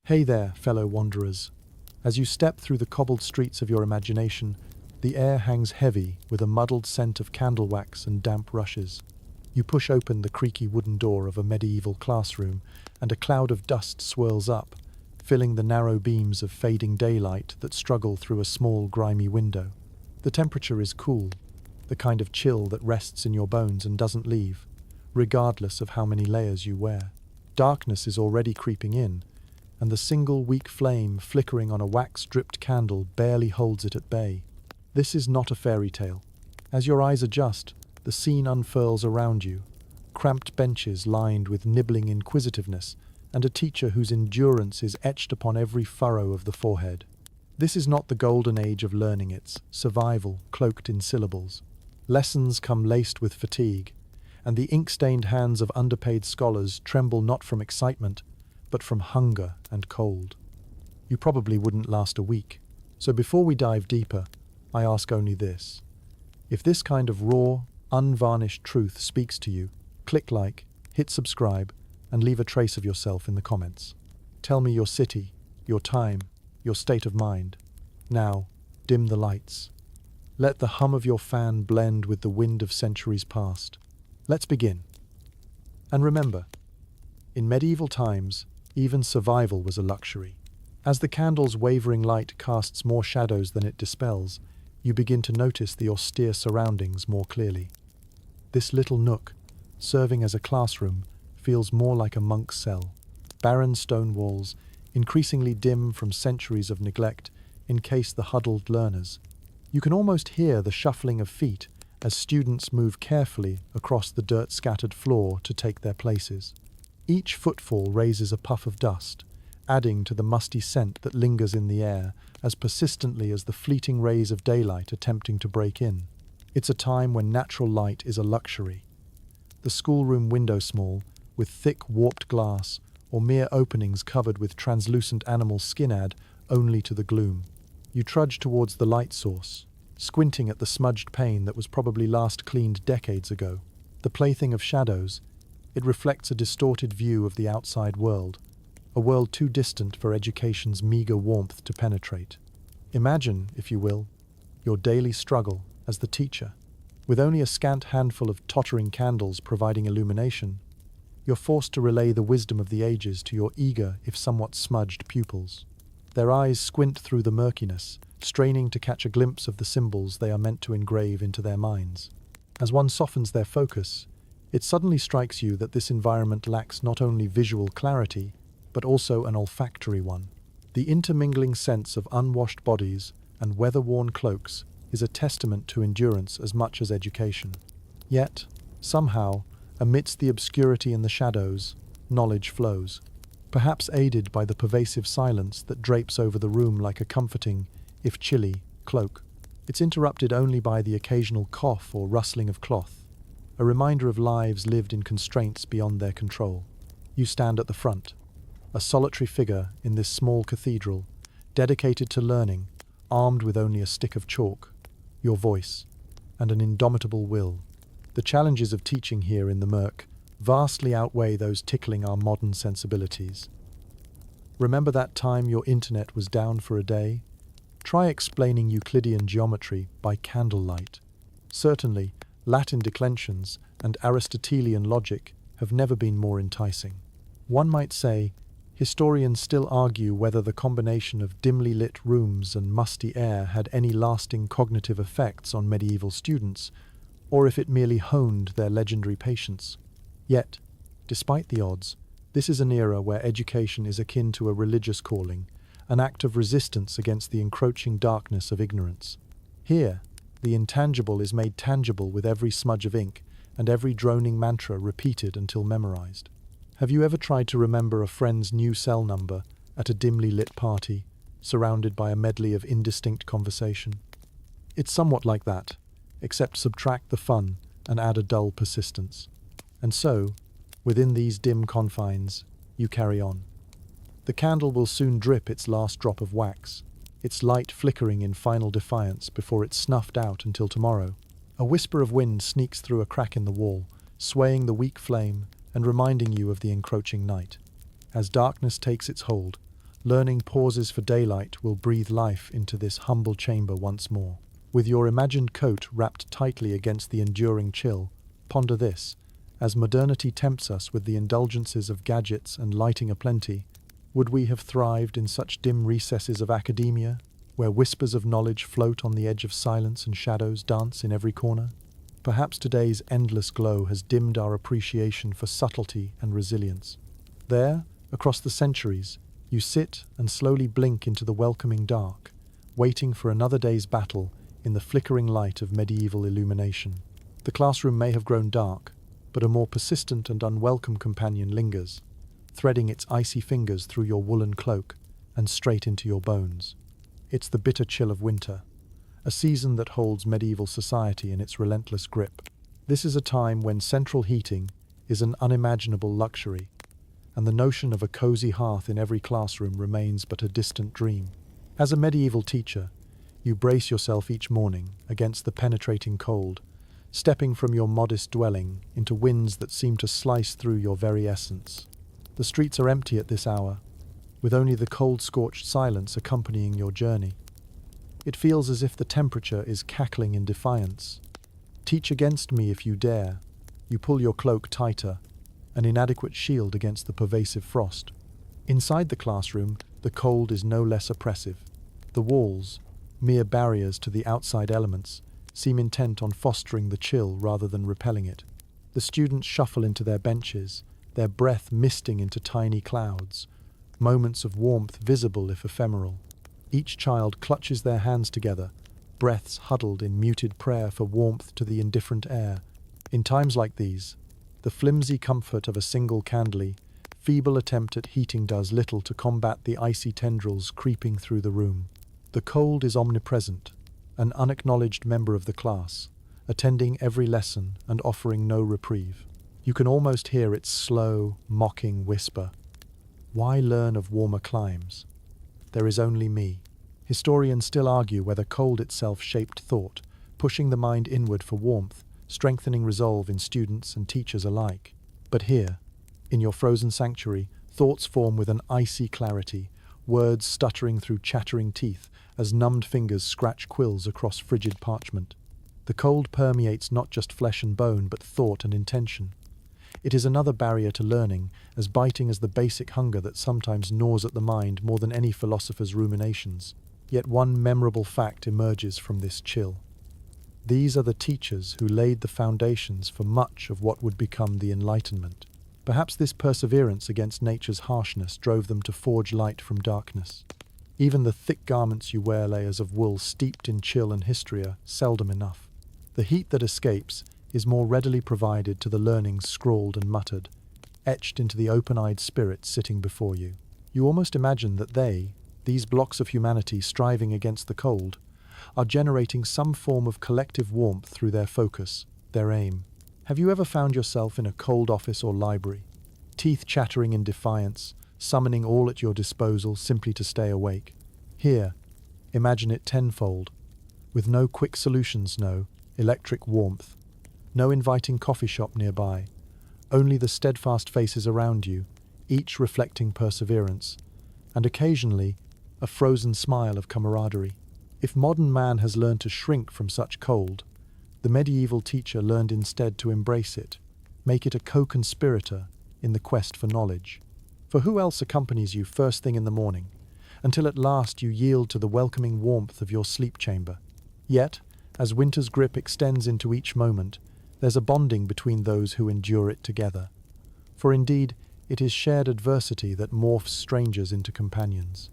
Hey there, fellow wanderers. As you step through the cobbled streets of your imagination, the air hangs heavy with a muddled scent of candle wax and damp rushes. You push open the creaky wooden door of a medieval classroom, and a cloud of dust swirls up, filling the narrow beams of fading daylight that struggle through a small, grimy window. The temperature is cool, the kind of chill that rests in your bones and doesn't leave, regardless of how many layers you wear. Darkness is already creeping in, and the single weak flame flickering on a wax-dripped candle barely holds it at bay. This is not a fairy tale. As your eyes adjust, the scene unfurls around you. Cramped benches lined with nibbling inquisitiveness, and a teacher whose endurance is etched upon every furrow of the forehead. This is not the golden age of learning, it's survival cloaked in syllables. Lessons come laced with fatigue, and the ink-stained hands of underpaid scholars tremble not from excitement, but from hunger and cold. You probably wouldn't last a week. So before we dive deeper, I ask only this. If this kind of raw, unvarnished truth speaks to you, click like, hit subscribe, and leave a trace of yourself in the comments. Tell me your city, your time, your state of mind. Now, dim the lights. Let the hum of your fan blend with the wind of centuries past. Let's begin. And remember, in medieval times, even survival was a luxury. As the candle's wavering light casts more shadows than it dispels, you begin to notice the austere surroundings more clearly. This little nook, serving as a classroom, feels more like a monk's cell. Barren stone walls, increasingly dim from centuries of neglect, encase the huddled learners. You can almost hear the shuffling of feet as students move carefully across the dirt-scattered floor to take their places. Each footfall raises a puff of dust, adding to the musty scent that lingers in the air as persistently as the fleeting rays of daylight attempting to break in. It's a time when natural light is a luxury. The schoolroom window small, with thick warped glass, or mere openings covered with translucent animal skin add only to the gloom. You trudge towards the light source, squinting at the smudged pane that was probably last cleaned decades ago. The plaything of shadows, it reflects a distorted view of the outside world, a world too distant for education's meager warmth to penetrate. Imagine, if you will, your daily struggle as the teacher. With only a scant handful of tottering candles providing illumination, you're forced to relay the wisdom of the ages to your eager, if somewhat smudged, pupils. Their eyes squint through the murkiness, straining to catch a glimpse of the symbols they are meant to engrave into their minds. As one softens their focus, it suddenly strikes you that this environment lacks not only visual clarity, but also an olfactory one. The intermingling sense of unwashed bodies and weather-worn cloaks is a testament to endurance as much as education. Yet, somehow, amidst the obscurity and the shadows, knowledge flows, perhaps aided by the pervasive silence that drapes over the room like a comforting, if chilly, cloak. It's interrupted only by the occasional cough or rustling of cloth, a reminder of lives lived in constraints beyond their control. You stand at the front, a solitary figure in this small cathedral, dedicated to learning, armed with only a stick of chalk, your voice, and an indomitable will. The challenges of teaching here in the murk vastly outweigh those tickling our modern sensibilities. Remember that time your internet was down for a day? Try explaining Euclidean geometry by candlelight. Certainly, Latin declensions and Aristotelian logic have never been more enticing. One might say, historians still argue whether the combination of dimly lit rooms and musty air had any lasting cognitive effects on medieval students, or if it merely honed their legendary patience. Yet, despite the odds, this is an era where education is akin to a religious calling, an act of resistance against the encroaching darkness of ignorance. Here, the intangible is made tangible with every smudge of ink and every droning mantra repeated until memorized. Have you ever tried to remember a friend's new cell number at a dimly lit party, surrounded by a medley of indistinct conversation? It's somewhat like that, except subtract the fun and add a dull persistence. And so, within these dim confines, you carry on. The candle will soon drip its last drop of wax, its light flickering in final defiance before it's snuffed out until tomorrow. A whisper of wind sneaks through a crack in the wall, swaying the weak flame and reminding you of the encroaching night. As darkness takes its hold, Learning pauses for daylight will breathe life into this humble chamber once more. With your imagined coat wrapped tightly against the enduring chill, ponder this: as modernity tempts us with the indulgences of gadgets and lighting aplenty, would we have thrived in such dim recesses of academia, where whispers of knowledge float on the edge of silence and shadows dance in every corner? Perhaps today's endless glow has dimmed our appreciation for subtlety and resilience. There, across the centuries, you sit and slowly blink into the welcoming dark, waiting for another day's battle in the flickering light of medieval illumination. The classroom may have grown dark, but a more persistent and unwelcome companion lingers, threading its icy fingers through your woolen cloak and straight into your bones. It's the bitter chill of winter, a season that holds medieval society in its relentless grip. This is a time when central heating is an unimaginable luxury, and the notion of a cozy hearth in every classroom remains but a distant dream. As a medieval teacher, you brace yourself each morning against the penetrating cold, stepping from your modest dwelling into winds that seem to slice through your very essence. The streets are empty at this hour, with only the cold-scorched silence accompanying your journey. It feels as if the temperature is cackling in defiance. Teach against me if you dare. You pull your cloak tighter, an inadequate shield against the pervasive frost. Inside the classroom, the cold is no less oppressive. The walls, mere barriers to the outside elements, seem intent on fostering the chill rather than repelling it. The students shuffle into their benches, their breath misting into tiny clouds, moments of warmth visible if ephemeral. Each child clutches their hands together, breaths huddled in muted prayer for warmth to the indifferent air. In times like these, the flimsy comfort of a single candle, feeble attempt at heating does little to combat the icy tendrils creeping through the room. The cold is omnipresent, an unacknowledged member of the class, attending every lesson and offering no reprieve. You can almost hear its slow, mocking whisper. Why learn of warmer climes? There is only me. Historians still argue whether cold itself shaped thought, pushing the mind inward for warmth, strengthening resolve in students and teachers alike. But here, in your frozen sanctuary, thoughts form with an icy clarity, words stuttering through chattering teeth as numbed fingers scratch quills across frigid parchment. The cold permeates not just flesh and bone, but thought and intention. It is another barrier to learning, as biting as the basic hunger that sometimes gnaws at the mind more than any philosopher's ruminations. Yet one memorable fact emerges from this chill. These are the teachers who laid the foundations for much of what would become the Enlightenment. Perhaps this perseverance against nature's harshness drove them to forge light from darkness. Even the thick garments you wear, layers of wool steeped in chill and history, are seldom enough. The heat that escapes is more readily provided to the learnings scrawled and muttered, etched into the open-eyed spirit sitting before you. You almost imagine that these blocks of humanity striving against the cold, are generating some form of collective warmth through their focus, their aim. Have you ever found yourself in a cold office or library, teeth chattering in defiance, summoning all at your disposal simply to stay awake? Here, imagine it tenfold, with no quick solutions, no electric warmth, no inviting coffee shop nearby, only the steadfast faces around you, each reflecting perseverance, and occasionally a frozen smile of camaraderie. If modern man has learned to shrink from such cold, the medieval teacher learned instead to embrace it, make it a co-conspirator in the quest for knowledge. For who else accompanies you first thing in the morning, until at last you yield to the welcoming warmth of your sleep chamber? Yet, as winter's grip extends into each moment, there's a bonding between those who endure it together. For indeed, it is shared adversity that morphs strangers into companions.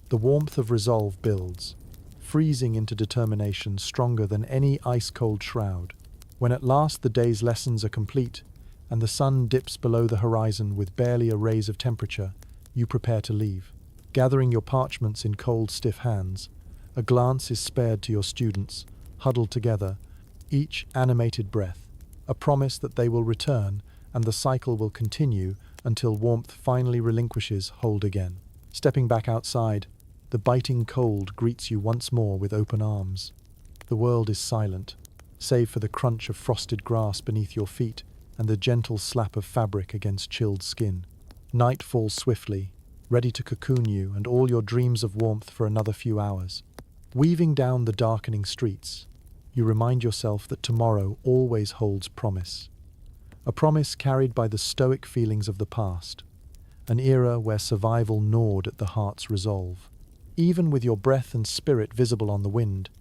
The warmth of resolve builds, freezing into determination stronger than any ice-cold shroud. When at last the day's lessons are complete, and the sun dips below the horizon with barely a raise of temperature, you prepare to leave. Gathering your parchments in cold, stiff hands, a glance is spared to your students, huddled together, each animated breath, a promise that they will return and the cycle will continue until warmth finally relinquishes hold again. Stepping back outside, the biting cold greets you once more with open arms. The world is silent, save for the crunch of frosted grass beneath your feet and the gentle slap of fabric against chilled skin. Night falls swiftly, ready to cocoon you and all your dreams of warmth for another few hours. Weaving down the darkening streets, you remind yourself that tomorrow always holds promise. A promise carried by the stoic feelings of the past, an era where survival gnawed at the heart's resolve. Even with your breath and spirit visible on the wind,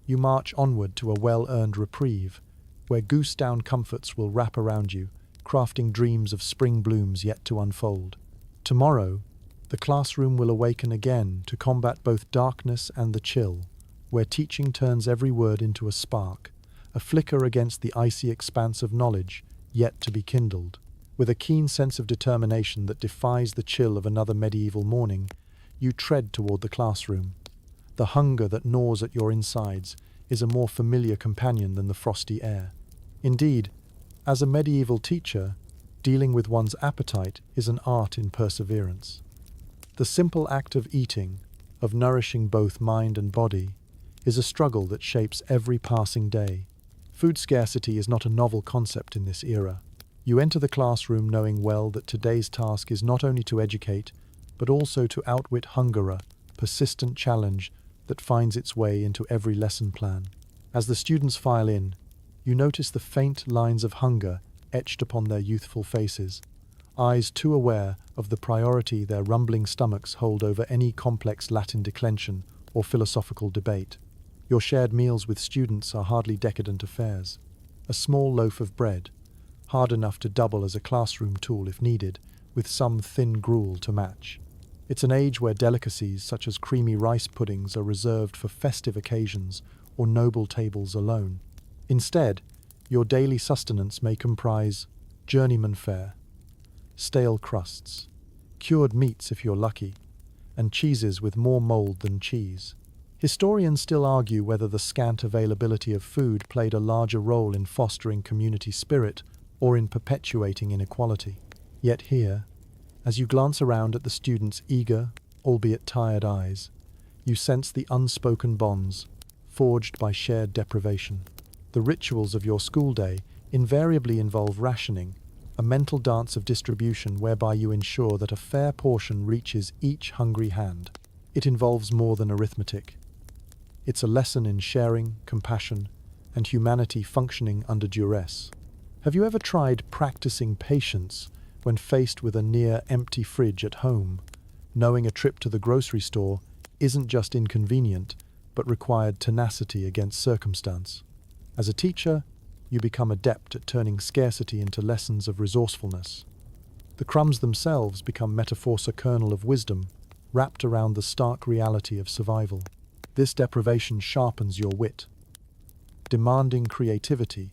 you march onward to a well-earned reprieve, where goose-down comforts will wrap around you, crafting dreams of spring blooms yet to unfold. Tomorrow, the classroom will awaken again to combat both darkness and the chill, where teaching turns every word into a spark, a flicker against the icy expanse of knowledge yet to be kindled. With a keen sense of determination that defies the chill of another medieval morning, you tread toward the classroom. The hunger that gnaws at your insides is a more familiar companion than the frosty air. Indeed, as a medieval teacher, dealing with one's appetite is an art in perseverance. The simple act of eating, of nourishing both mind and body, is a struggle that shapes every passing day. Food scarcity is not a novel concept in this era. You enter the classroom knowing well that today's task is not only to educate, but also to outwit hunger, a persistent challenge that finds its way into every lesson plan. As the students file in, you notice the faint lines of hunger etched upon their youthful faces, eyes too aware of the priority their rumbling stomachs hold over any complex Latin declension or philosophical debate. Your shared meals with students are hardly decadent affairs. A small loaf of bread, hard enough to double as a classroom tool if needed, with some thin gruel to match. It's an age where delicacies such as creamy rice puddings are reserved for festive occasions or noble tables alone. Instead, your daily sustenance may comprise journeyman fare, stale crusts, cured meats if you're lucky, and cheeses with more mold than cheese. Historians still argue whether the scant availability of food played a larger role in fostering community spirit or in perpetuating inequality. Yet here, as you glance around at the students' eager, albeit tired eyes, you sense the unspoken bonds forged by shared deprivation. The rituals of your school day invariably involve rationing, a mental dance of distribution whereby you ensure that a fair portion reaches each hungry hand. It involves more than arithmetic. It's a lesson in sharing, compassion, and humanity functioning under duress. Have you ever tried practicing patience when faced with a near-empty fridge at home, knowing a trip to the grocery store isn't just inconvenient, but required tenacity against circumstance? As a teacher, you become adept at turning scarcity into lessons of resourcefulness. The crumbs themselves become metaphors, a kernel of wisdom, wrapped around the stark reality of survival. This deprivation sharpens your wit, demanding creativity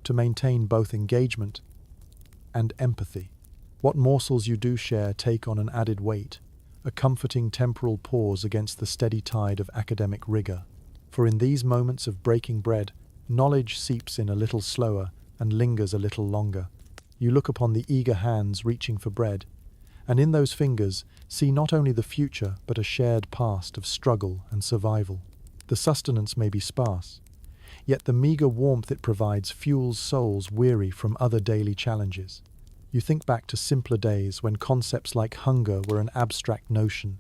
to maintain both engagement and empathy. What morsels you do share take on an added weight, a comforting temporal pause against the steady tide of academic rigor. For in these moments of breaking bread, knowledge seeps in a little slower and lingers a little longer. You look upon the eager hands reaching for bread, and in those fingers see not only the future but a shared past of struggle and survival. The sustenance may be sparse, yet the meager warmth it provides fuels souls weary from other daily challenges. You think back to simpler days when concepts like hunger were an abstract notion,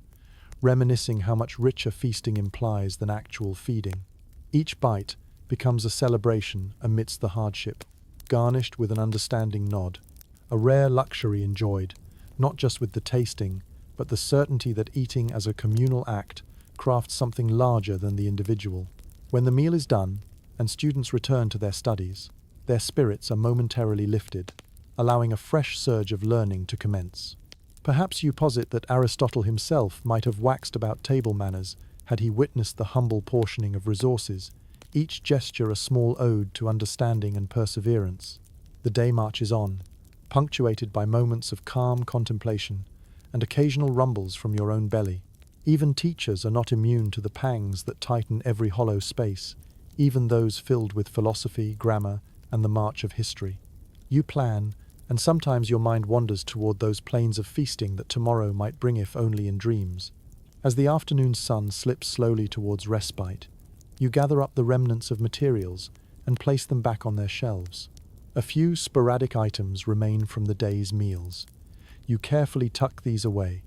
reminiscing how much richer feasting implies than actual feeding. Each bite becomes a celebration amidst the hardship, garnished with an understanding nod, a rare luxury enjoyed, not just with the tasting, but the certainty that eating as a communal act crafts something larger than the individual. When the meal is done, and students return to their studies, their spirits are momentarily lifted, allowing a fresh surge of learning to commence. Perhaps you posit that Aristotle himself might have waxed about table manners had he witnessed the humble portioning of resources, each gesture a small ode to understanding and perseverance. The day marches on, punctuated by moments of calm contemplation and occasional rumbles from your own belly. Even teachers are not immune to the pangs that tighten every hollow space, even those filled with philosophy, grammar, and the march of history. You plan, and sometimes your mind wanders toward those plains of feasting that tomorrow might bring if only in dreams. As the afternoon sun slips slowly towards respite, you gather up the remnants of materials and place them back on their shelves. A few sporadic items remain from the day's meals. You carefully tuck these away,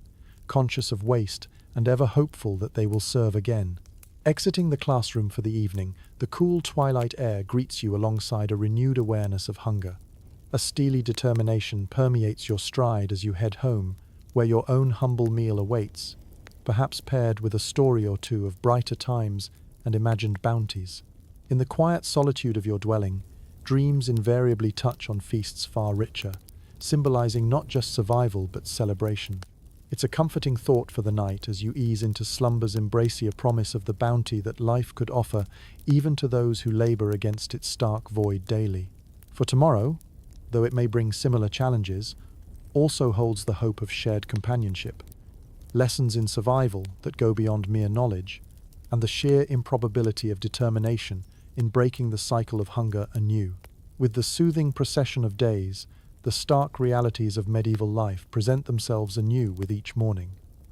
conscious of waste and ever hopeful that they will serve again. Exiting the classroom for the evening, the cool twilight air greets you alongside a renewed awareness of hunger. A steely determination permeates your stride as you head home, where your own humble meal awaits, perhaps paired with a story or two of brighter times and imagined bounties. In the quiet solitude of your dwelling, dreams invariably touch on feasts far richer, symbolizing not just survival but celebration. It's a comforting thought for the night as you ease into slumber's embracier promise of the bounty that life could offer even to those who labor against its stark void daily. For tomorrow, though it may bring similar challenges, also holds the hope of shared companionship, lessons in survival that go beyond mere knowledge, and the sheer improbability of determination in breaking the cycle of hunger anew. With the soothing procession of days, the stark realities of medieval life present themselves anew with each morning.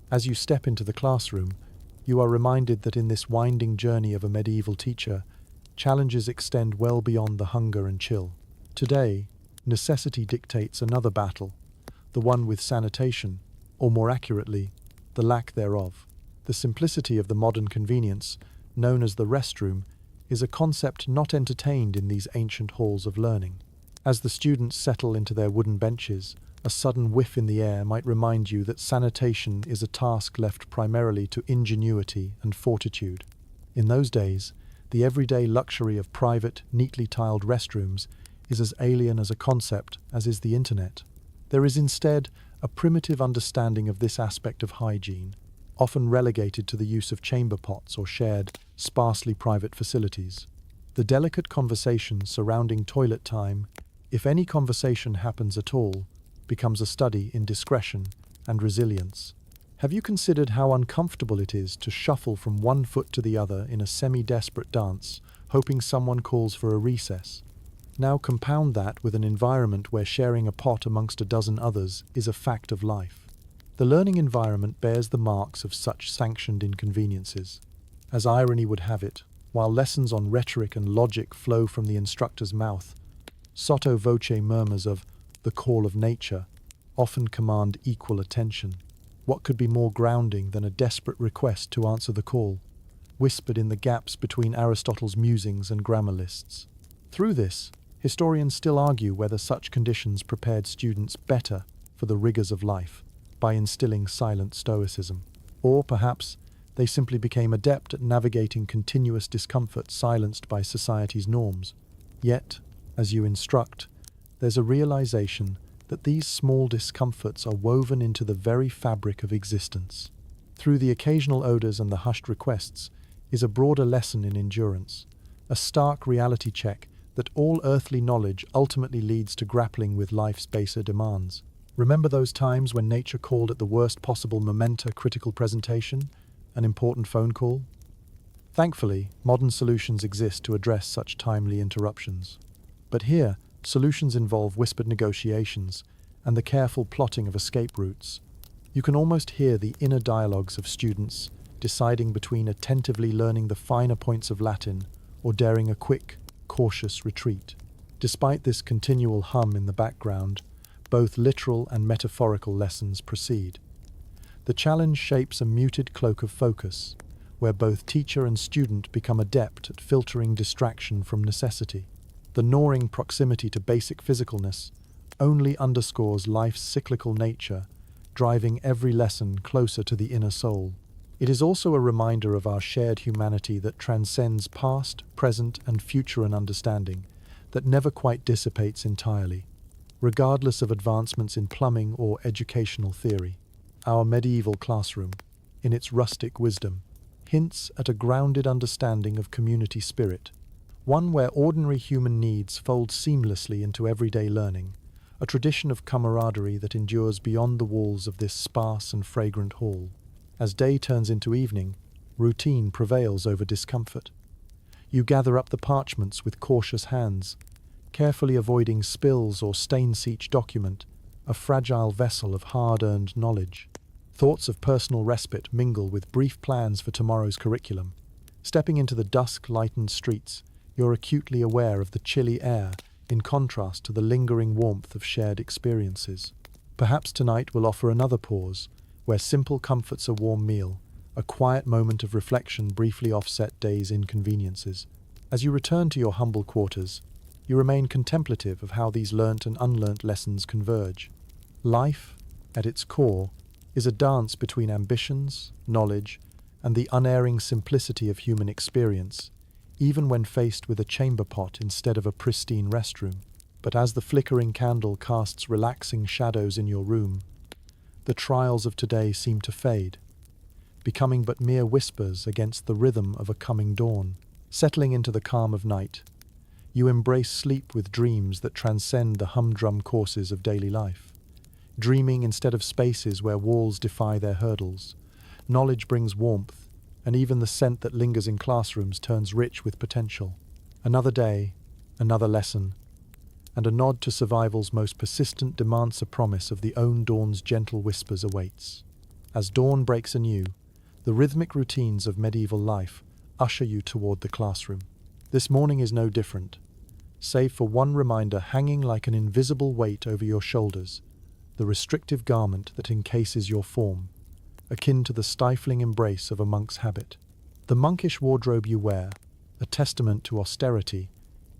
As you step into the classroom, you are reminded that in this winding journey of a medieval teacher, challenges extend well beyond the hunger and chill. Today, necessity dictates another battle, the one with sanitation, or more accurately, the lack thereof. The simplicity of the modern convenience, known as the restroom, is a concept not entertained in these ancient halls of learning. As the students settle into their wooden benches, a sudden whiff in the air might remind you that sanitation is a task left primarily to ingenuity and fortitude. In those days, the everyday luxury of private, neatly tiled restrooms is as alien as a concept as is the internet. There is instead a primitive understanding of this aspect of hygiene, often relegated to the use of chamber pots or shared, sparsely private facilities. The delicate conversation surrounding toilet time, if any conversation happens at all, becomes a study in discretion and resilience. Have you considered how uncomfortable it is to shuffle from one foot to the other in a semi-desperate dance, hoping someone calls for a recess? Now compound that with an environment where sharing a pot amongst a dozen others is a fact of life. The learning environment bears the marks of such sanctioned inconveniences. As irony would have it, while lessons on rhetoric and logic flow from the instructor's mouth, sotto voce murmurs of the call of nature often command equal attention. What could be more grounding than a desperate request to answer the call, whispered in the gaps between Aristotle's musings and grammar lists? Through this, historians still argue whether such conditions prepared students better for the rigors of life by instilling silent stoicism, or perhaps they simply became adept at navigating continuous discomfort silenced by society's norms. Yet, as you instruct, there's a realization that these small discomforts are woven into the very fabric of existence. Through the occasional odors and the hushed requests is a broader lesson in endurance, a stark reality check that all earthly knowledge ultimately leads to grappling with life's baser demands. Remember those times when nature called at the worst possible momenta critical presentation, an important phone call? Thankfully, modern solutions exist to address such timely interruptions. But here, solutions involve whispered negotiations and the careful plotting of escape routes. You can almost hear the inner dialogues of students deciding between attentively learning the finer points of Latin or daring a quick, cautious retreat. Despite this continual hum in the background, both literal and metaphorical lessons proceed. The challenge shapes a muted cloak of focus, where both teacher and student become adept at filtering distraction from necessity. The gnawing proximity to basic physicalness only underscores life's cyclical nature, driving every lesson closer to the inner soul. It is also a reminder of our shared humanity that transcends past, present, and future and understanding, that never quite dissipates entirely, regardless of advancements in plumbing or educational theory. Our medieval classroom, in its rustic wisdom, hints at a grounded understanding of community spirit, one where ordinary human needs fold seamlessly into everyday learning, a tradition of camaraderie that endures beyond the walls of this sparse and fragrant hall. As day turns into evening, routine prevails over discomfort. You gather up the parchments with cautious hands, carefully avoiding spills or stains each document, a fragile vessel of hard-earned knowledge. Thoughts of personal respite mingle with brief plans for tomorrow's curriculum. Stepping into the dusk-lightened streets, you're acutely aware of the chilly air, in contrast to the lingering warmth of shared experiences. Perhaps tonight will offer another pause, where simple comforts a warm meal, a quiet moment of reflection briefly offset day's inconveniences. As you return to your humble quarters, you remain contemplative of how these learnt and unlearnt lessons converge. Life, at its core, is a dance between ambitions, knowledge, and the unerring simplicity of human experience, even when faced with a chamber pot instead of a pristine restroom. But as the flickering candle casts relaxing shadows in your room, the trials of today seem to fade, becoming but mere whispers against the rhythm of a coming dawn. Settling into the calm of night, you embrace sleep with dreams that transcend the humdrum courses of daily life. Dreaming instead of spaces where walls defy their hurdles, knowledge brings warmth, and even the scent that lingers in classrooms turns rich with potential. Another day, another lesson, and a nod to survival's most persistent demands a promise of the own dawn's gentle whispers awaits. As dawn breaks anew, the rhythmic routines of medieval life usher you toward the classroom. This morning is no different, save for one reminder hanging like an invisible weight over your shoulders, the restrictive garment that encases your form, akin to the stifling embrace of a monk's habit. The monkish wardrobe you wear, a testament to austerity,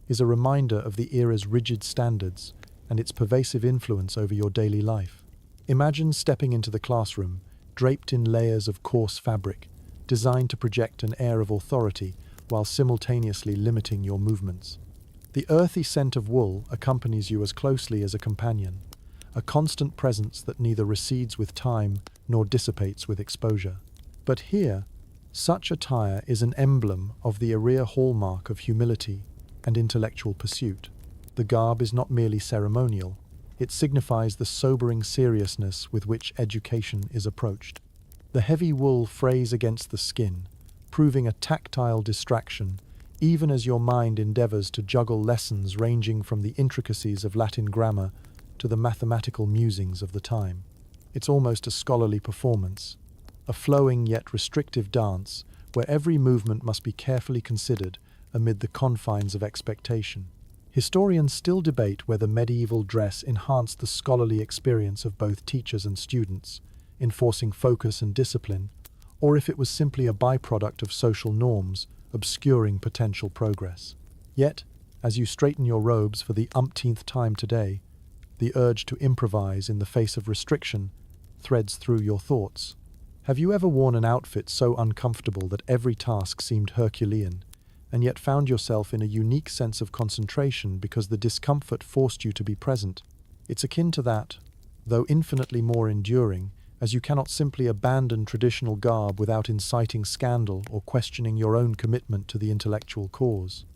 is a reminder of the era's rigid standards and its pervasive influence over your daily life. Imagine stepping into the classroom, draped in layers of coarse fabric, designed to project an air of authority while simultaneously limiting your movements. The earthy scent of wool accompanies you as closely as a companion, a constant presence that neither recedes with time nor dissipates with exposure. But here, such attire is an emblem of the area hallmark of humility and intellectual pursuit. The garb is not merely ceremonial, it signifies the sobering seriousness with which education is approached. The heavy wool frays against the skin, proving a tactile distraction, even as your mind endeavors to juggle lessons ranging from the intricacies of Latin grammar to the mathematical musings of the time. It's almost a scholarly performance, a flowing yet restrictive dance where every movement must be carefully considered amid the confines of expectation. Historians still debate whether medieval dress enhanced the scholarly experience of both teachers and students, enforcing focus and discipline, or if it was simply a byproduct of social norms, obscuring potential progress. Yet, as you straighten your robes for the umpteenth time today, the urge to improvise in the face of restriction threads through your thoughts. Have you ever worn an outfit so uncomfortable that every task seemed Herculean, and yet found yourself in a unique sense of concentration because the discomfort forced you to be present? It's akin to that, though infinitely more enduring, as you cannot simply abandon traditional garb without inciting scandal or questioning your own commitment to the intellectual cause.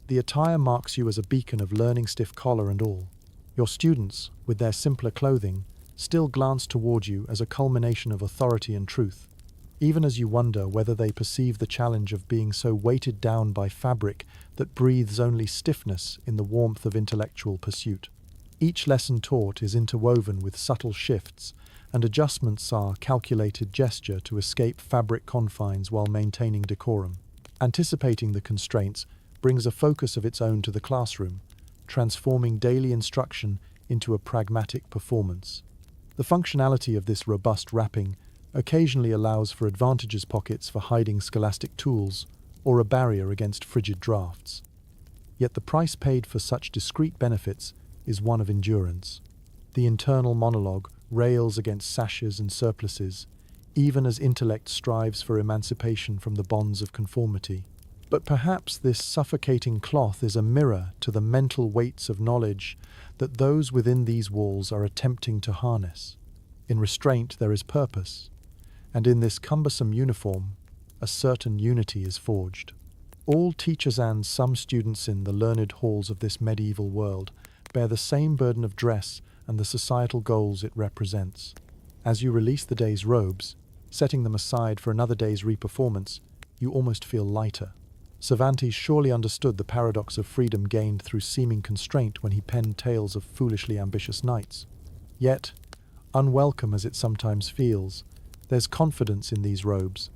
The attire marks you as a beacon of learning, stiff collar and all. Your students, with their simpler clothing, still glance toward you as a culmination of authority and truth, even as you wonder whether they perceive the challenge of being so weighted down by fabric that breathes only stiffness in the warmth of intellectual pursuit. Each lesson taught is interwoven with subtle shifts, and adjustments are calculated gesture to escape fabric confines while maintaining decorum. Anticipating the constraints brings a focus of its own to the classroom, transforming daily instruction into a pragmatic performance. The functionality of this robust wrapping occasionally allows for advantageous pockets for hiding scholastic tools or a barrier against frigid drafts. Yet the price paid for such discreet benefits is one of endurance. The internal monologue rails against sashes and surplices, even as intellect strives for emancipation from the bonds of conformity. But perhaps this suffocating cloth is a mirror to the mental weights of knowledge that those within these walls are attempting to harness. In restraint there is purpose, and in this cumbersome uniform, a certain unity is forged. All teachers and some students in the learned halls of this medieval world bear the same burden of dress and the societal goals it represents. As you release the day's robes, setting them aside for another day's re-performance, you almost feel lighter. Cervantes surely understood the paradox of freedom gained through seeming constraint when he penned tales of foolishly ambitious knights. Yet, unwelcome as it sometimes feels, there's confidence in these robes,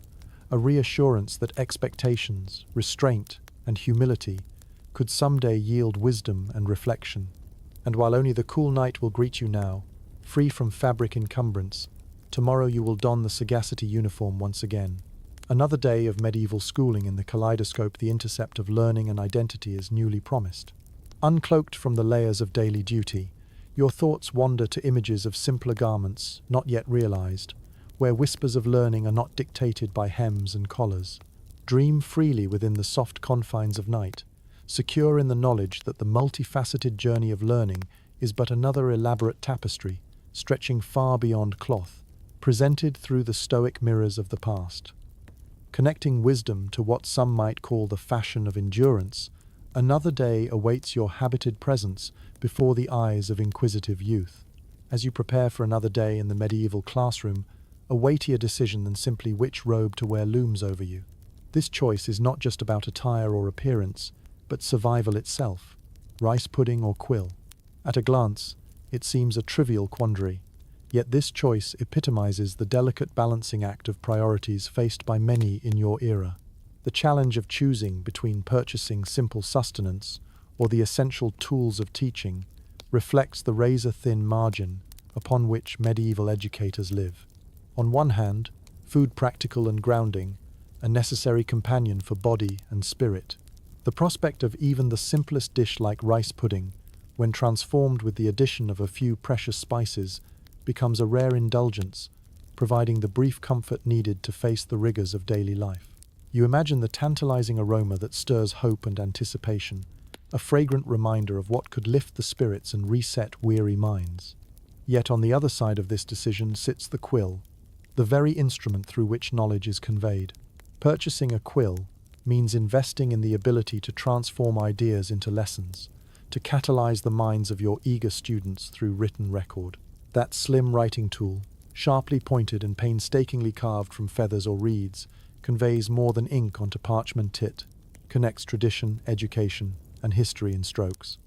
a reassurance that expectations, restraint, and humility could someday yield wisdom and reflection. And while only the cool night will greet you now, free from fabric encumbrance, Tomorrow you will don the sagacity uniform once again. Another day of medieval schooling in the kaleidoscope, the intercept of learning and identity is newly promised. Uncloaked from the layers of daily duty, your thoughts wander to images of simpler garments not yet realized, where whispers of learning are not dictated by hems and collars. Dream freely within the soft confines of night, secure in the knowledge that the multifaceted journey of learning is but another elaborate tapestry, stretching far beyond cloth, presented through the stoic mirrors of the past. Connecting wisdom to what some might call the fashion of endurance, another day awaits your habited presence before the eyes of inquisitive youth. As you prepare for another day in the medieval classroom, a weightier decision than simply which robe to wear looms over you. This choice is not just about attire or appearance, but survival itself. Rice pudding or quill? At a glance, it seems a trivial quandary, yet this choice epitomizes the delicate balancing act of priorities faced by many in your era. The challenge of choosing between purchasing simple sustenance or the essential tools of teaching reflects the razor-thin margin upon which medieval educators live. On one hand, food practical and grounding, a necessary companion for body and spirit. The prospect of even the simplest dish like rice pudding, when transformed with the addition of a few precious spices, becomes a rare indulgence, providing the brief comfort needed to face the rigors of daily life. You imagine the tantalizing aroma that stirs hope and anticipation, a fragrant reminder of what could lift the spirits and reset weary minds. Yet on the other side of this decision sits the quill, the very instrument through which knowledge is conveyed. Purchasing a quill means investing in the ability to transform ideas into lessons, to catalyze the minds of your eager students through written record. That slim writing tool, sharply pointed and painstakingly carved from feathers or reeds, conveys more than ink onto parchment. It connects tradition, education, and history in strokes.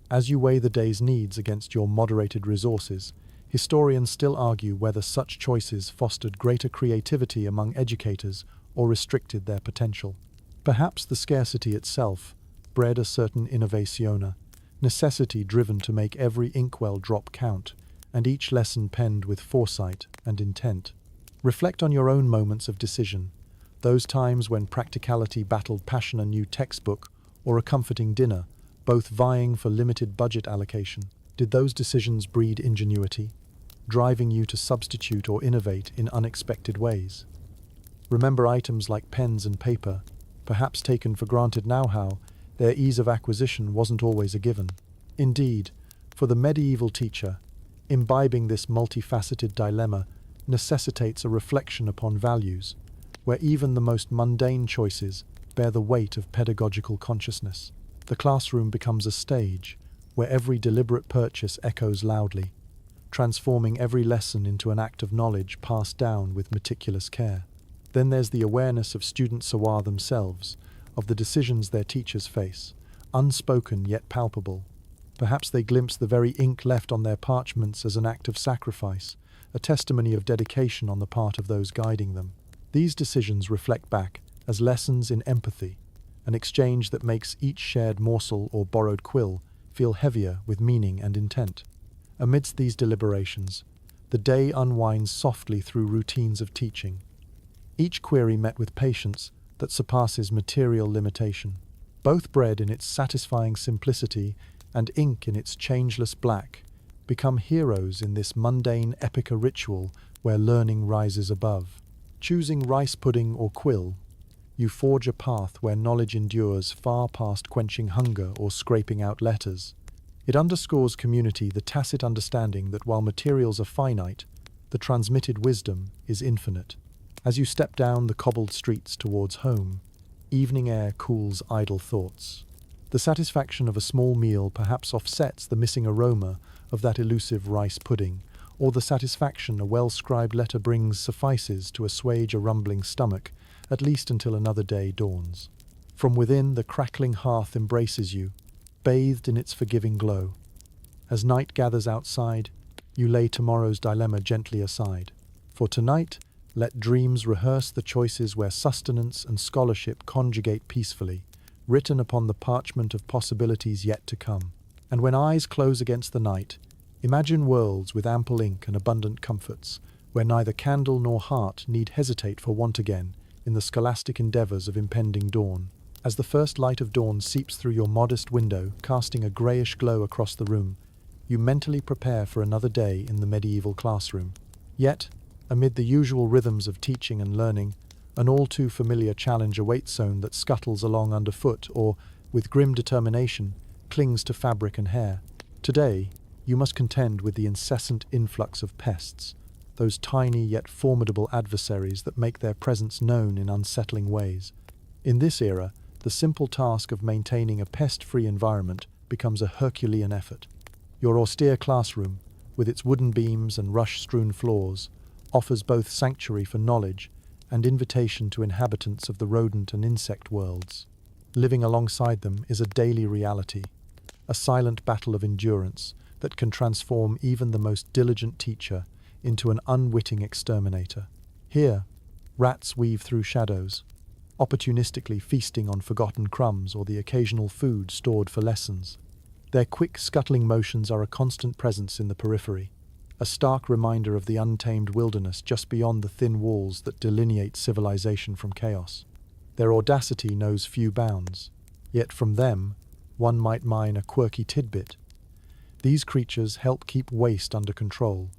As you weigh the day's needs against your moderated resources, historians still argue whether such choices fostered greater creativity among educators or restricted their potential. Perhaps the scarcity itself bred a certain innovationa, necessity driven to make every inkwell drop count, and each lesson penned with foresight and intent. Reflect on your own moments of decision, those times when practicality battled passion, a new textbook, or a comforting dinner, both vying for limited budget allocation. Did those decisions breed ingenuity, driving you to substitute or innovate in unexpected ways? Remember items like pens and paper, perhaps taken for granted now, how their ease of acquisition wasn't always a given. Indeed, for the medieval teacher, imbibing this multifaceted dilemma necessitates a reflection upon values, where even the most mundane choices bear the weight of pedagogical consciousness. The classroom becomes a stage where every deliberate purchase echoes loudly, transforming every lesson into an act of knowledge passed down with meticulous care. Then there's the awareness of student savoir themselves, of the decisions their teachers face, unspoken yet palpable. Perhaps they glimpse the very ink left on their parchments as an act of sacrifice, a testimony of dedication on the part of those guiding them. These decisions reflect back as lessons in empathy, an exchange that makes each shared morsel or borrowed quill feel heavier with meaning and intent. Amidst these deliberations, the day unwinds softly through routines of teaching, each query met with patience that surpasses material limitation. Both bread in its satisfying simplicity and ink in its changeless black become heroes in this mundane epica ritual where learning rises above. Choosing rice pudding or quill, you forge a path where knowledge endures far past quenching hunger or scraping out letters. It underscores community, the tacit understanding that while materials are finite, the transmitted wisdom is infinite. As you step down the cobbled streets towards home, evening air cools idle thoughts. The satisfaction of a small meal perhaps offsets the missing aroma of that elusive rice pudding, or the satisfaction a well-scribed letter brings suffices to assuage a rumbling stomach, at least until another day dawns. From within, the crackling hearth embraces you, bathed in its forgiving glow. As night gathers outside, you lay tomorrow's dilemma gently aside. For tonight, let dreams rehearse the choices where sustenance and scholarship conjugate peacefully, written upon the parchment of possibilities yet to come. And when eyes close against the night, imagine worlds with ample ink and abundant comforts, where neither candle nor heart need hesitate for want again in the scholastic endeavours of impending dawn. As the first light of dawn seeps through your modest window, casting a greyish glow across the room, you mentally prepare for another day in the medieval classroom. Yet, amid the usual rhythms of teaching and learning, an all-too-familiar challenge awaits zone that scuttles along underfoot or, with grim determination, clings to fabric and hair. Today, you must contend with the incessant influx of pests, those tiny yet formidable adversaries that make their presence known in unsettling ways. In this era, the simple task of maintaining a pest-free environment becomes a Herculean effort. Your austere classroom, with its wooden beams and rush-strewn floors, offers both sanctuary for knowledge and invitation to inhabitants of the rodent and insect worlds. Living alongside them is a daily reality, a silent battle of endurance that can transform even the most diligent teacher into an unwitting exterminator. Here, rats weave through shadows, opportunistically feasting on forgotten crumbs or the occasional food stored for lessons. Their quick scuttling motions are a constant presence in the periphery, a stark reminder of the untamed wilderness just beyond the thin walls that delineate civilization from chaos. Their audacity knows few bounds, yet from them one might mine a quirky tidbit. These creatures help keep waste under control,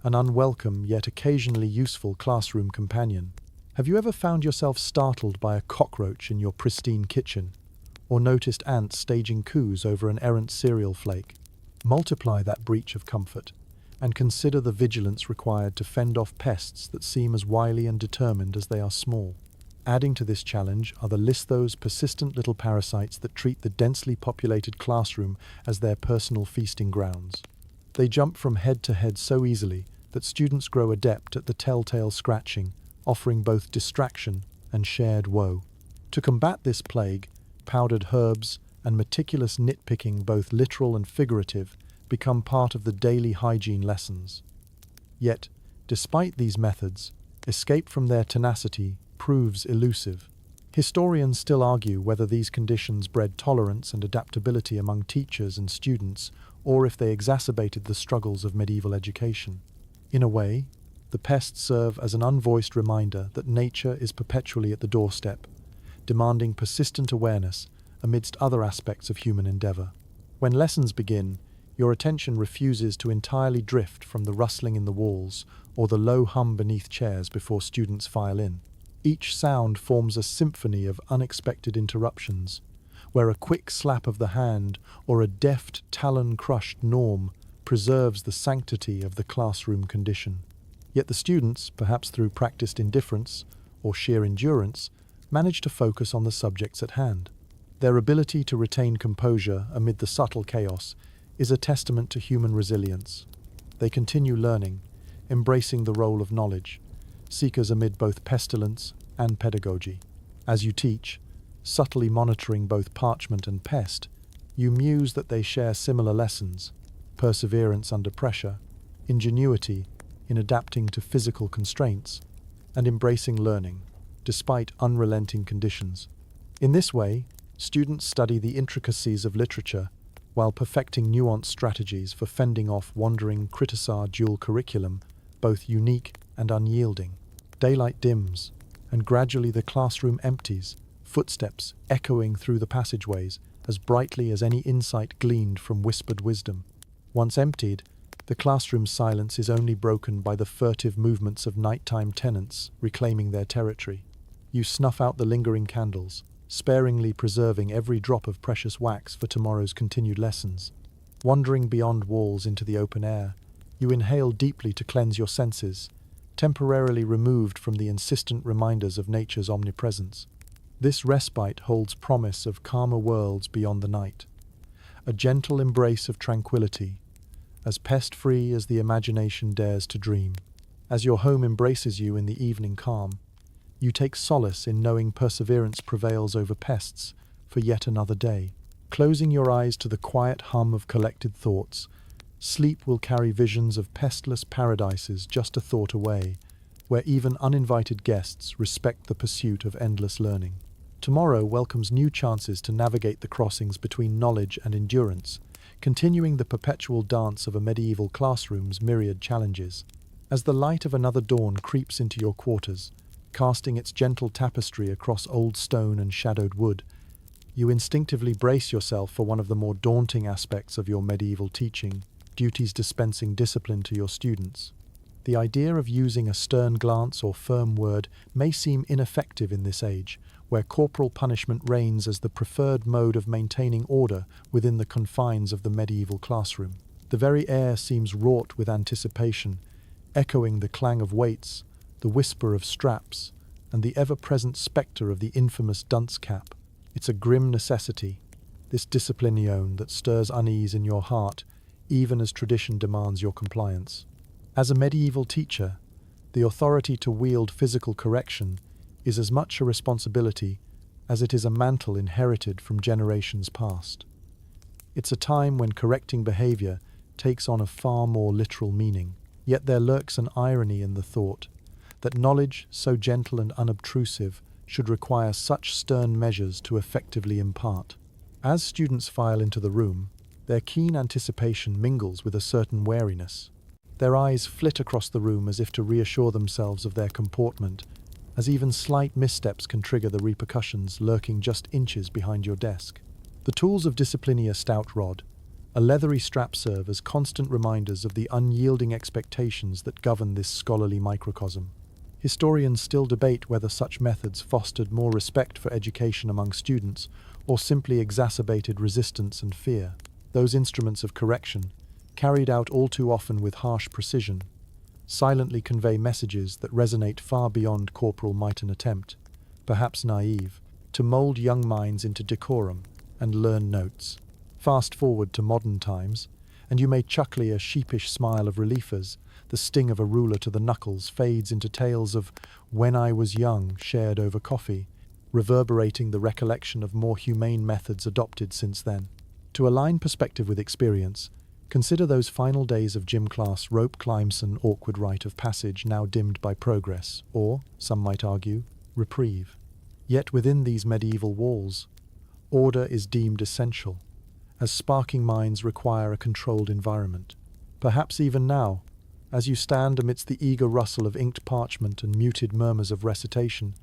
an unwelcome yet occasionally useful classroom companion. Have you ever found yourself startled by a cockroach in your pristine kitchen, or noticed ants staging coups over an errant cereal flake? Multiply that breach of comfort, and consider the vigilance required to fend off pests that seem as wily and determined as they are small. Adding to this challenge are the those persistent little parasites that treat the densely populated classroom as their personal feasting grounds. They jump from head to head so easily that students grow adept at the telltale scratching, offering both distraction and shared woe. To combat this plague, powdered herbs and meticulous nitpicking, both literal and figurative, become part of the daily hygiene lessons. Yet, despite these methods, escape from their tenacity proves elusive. Historians still argue whether these conditions bred tolerance and adaptability among teachers and students, or if they exacerbated the struggles of medieval education. In a way, the pests serve as an unvoiced reminder that nature is perpetually at the doorstep, demanding persistent awareness amidst other aspects of human endeavor. When lessons begin, your attention refuses to entirely drift from the rustling in the walls or the low hum beneath chairs before students file in. Each sound forms a symphony of unexpected interruptions, where a quick slap of the hand or a deft talon-crushed norm preserves the sanctity of the classroom condition. Yet the students, perhaps through practiced indifference or sheer endurance, manage to focus on the subjects at hand. Their ability to retain composure amid the subtle chaos is a testament to human resilience. They continue learning, embracing the role of knowledge, seekers amid both pestilence and pedagogy. As you teach, subtly monitoring both parchment and pest, you muse that they share similar lessons: perseverance under pressure, ingenuity in adapting to physical constraints, and embracing learning, despite unrelenting conditions. In this way, students study the intricacies of literature while perfecting nuanced strategies for fending off wandering criticized dual curriculum, both unique and unyielding. Daylight dims, and gradually the classroom empties, footsteps echoing through the passageways as brightly as any insight gleaned from whispered wisdom. Once emptied, the classroom's silence is only broken by the furtive movements of nighttime tenants reclaiming their territory. You snuff out the lingering candles, sparingly preserving every drop of precious wax for tomorrow's continued lessons. Wandering beyond walls into the open air, you inhale deeply to cleanse your senses, temporarily removed from the insistent reminders of nature's omnipresence. This respite holds promise of calmer worlds beyond the night, a gentle embrace of tranquility, as pest-free as the imagination dares to dream. As your home embraces you in the evening calm, you take solace in knowing perseverance prevails over pests for yet another day. Closing your eyes to the quiet hum of collected thoughts, sleep will carry visions of pestless paradises just a thought away, where even uninvited guests respect the pursuit of endless learning. Tomorrow welcomes new chances to navigate the crossings between knowledge and endurance, continuing the perpetual dance of a medieval classroom's myriad challenges. As the light of another dawn creeps into your quarters, casting its gentle tapestry across old stone and shadowed wood, you instinctively brace yourself for one of the more daunting aspects of your medieval teaching, duties dispensing discipline to your students. The idea of using a stern glance or firm word may seem ineffective in this age, where corporal punishment reigns as the preferred mode of maintaining order within the confines of the medieval classroom. The very air seems wrought with anticipation, echoing the clang of weights, the whisper of straps, and the ever-present spectre of the infamous dunce cap. It's a grim necessity, this disciplinione that stirs unease in your heart, even as tradition demands your compliance. As a medieval teacher, the authority to wield physical correction is as much a responsibility as it is a mantle inherited from generations past. It's a time when correcting behavior takes on a far more literal meaning, yet there lurks an irony in the thought that knowledge so gentle and unobtrusive should require such stern measures to effectively impart. As students file into the room, their keen anticipation mingles with a certain wariness. Their eyes flit across the room as if to reassure themselves of their comportment, as even slight missteps can trigger the repercussions lurking just inches behind your desk. The tools of disciplinia stout rod, a leathery strap serve as constant reminders of the unyielding expectations that govern this scholarly microcosm. Historians still debate whether such methods fostered more respect for education among students or simply exacerbated resistance and fear. Those instruments of correction, carried out all too often with harsh precision, silently convey messages that resonate far beyond corporal might and attempt, perhaps naive, to mold young minds into decorum and learn notes. Fast forward to modern times, and you may chuckle a sheepish smile of relief as the sting of a ruler to the knuckles fades into tales of "when I was young" shared over coffee, reverberating the recollection of more humane methods adopted since then. To align perspective with experience, consider those final days of gym class rope climbs and awkward rite of passage now dimmed by progress, or, some might argue, reprieve. Yet within these medieval walls, order is deemed essential, as sparking minds require a controlled environment. Perhaps even now, as you stand amidst the eager rustle of inked parchment and muted murmurs of recitation,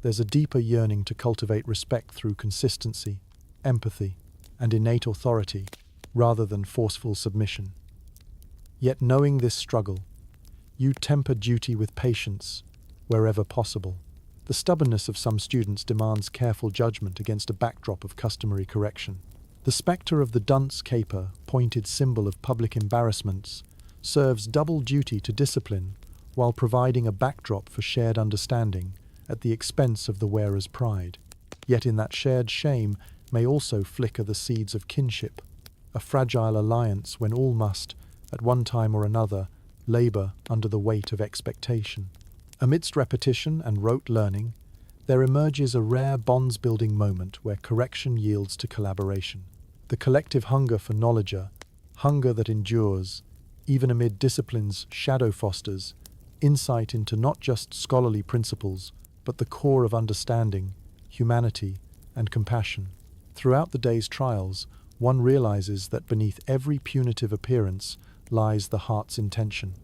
there's a deeper yearning to cultivate respect through consistency, empathy, and innate authority, rather than forceful submission. Yet knowing this struggle, you temper duty with patience wherever possible. The stubbornness of some students demands careful judgment against a backdrop of customary correction. The spectre of the dunce caper, pointed symbol of public embarrassments, serves double duty to discipline while providing a backdrop for shared understanding at the expense of the wearer's pride. Yet in that shared shame may also flicker the seeds of kinship, a fragile alliance when all must, at one time or another, labor under the weight of expectation. Amidst repetition and rote learning, there emerges a rare bonds-building moment where correction yields to collaboration. The collective hunger for knowledge, hunger that endures, even amid discipline's shadow fosters, insight into not just scholarly principles, but the core of understanding, humanity, and compassion. Throughout the day's trials, one realizes that beneath every punitive appearance lies the heart's intention.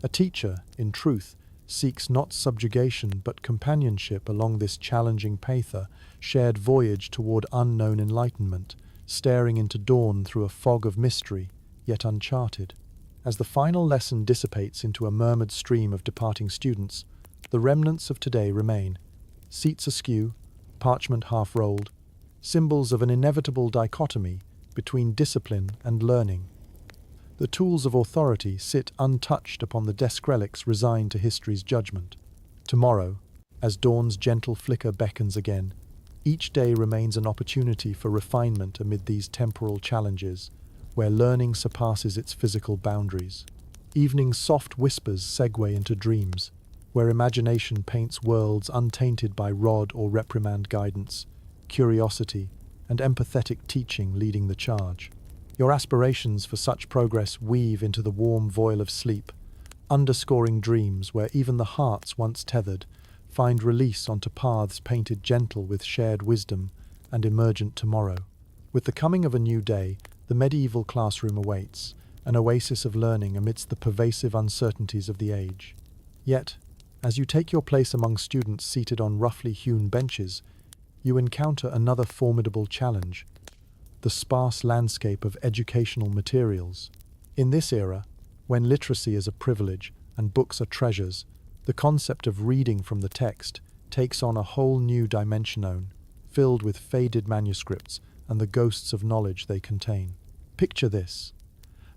A teacher, in truth, seeks not subjugation but companionship along this challenging path, shared voyage toward unknown enlightenment, staring into dawn through a fog of mystery, yet uncharted. As the final lesson dissipates into a murmured stream of departing students, the remnants of today remain, seats askew, parchment half-rolled, symbols of an inevitable dichotomy between discipline and learning. The tools of authority sit untouched upon the desk relics resigned to history's judgment. Tomorrow, as dawn's gentle flicker beckons again, each day remains an opportunity for refinement amid these temporal challenges, where learning surpasses its physical boundaries. Evening's soft whispers segue into dreams, where imagination paints worlds untainted by rod or reprimand guidance, curiosity, and empathetic teaching leading the charge. Your aspirations for such progress weave into the warm voil of sleep, underscoring dreams where even the hearts once tethered find release onto paths painted gentle with shared wisdom and emergent tomorrow. With the coming of a new day, the medieval classroom awaits, an oasis of learning amidst the pervasive uncertainties of the age. Yet, as you take your place among students seated on roughly hewn benches, you encounter another formidable challenge: the sparse landscape of educational materials. In this era, when literacy is a privilege and books are treasures, the concept of reading from the text takes on a whole new dimension, filled with faded manuscripts and the ghosts of knowledge they contain. Picture this: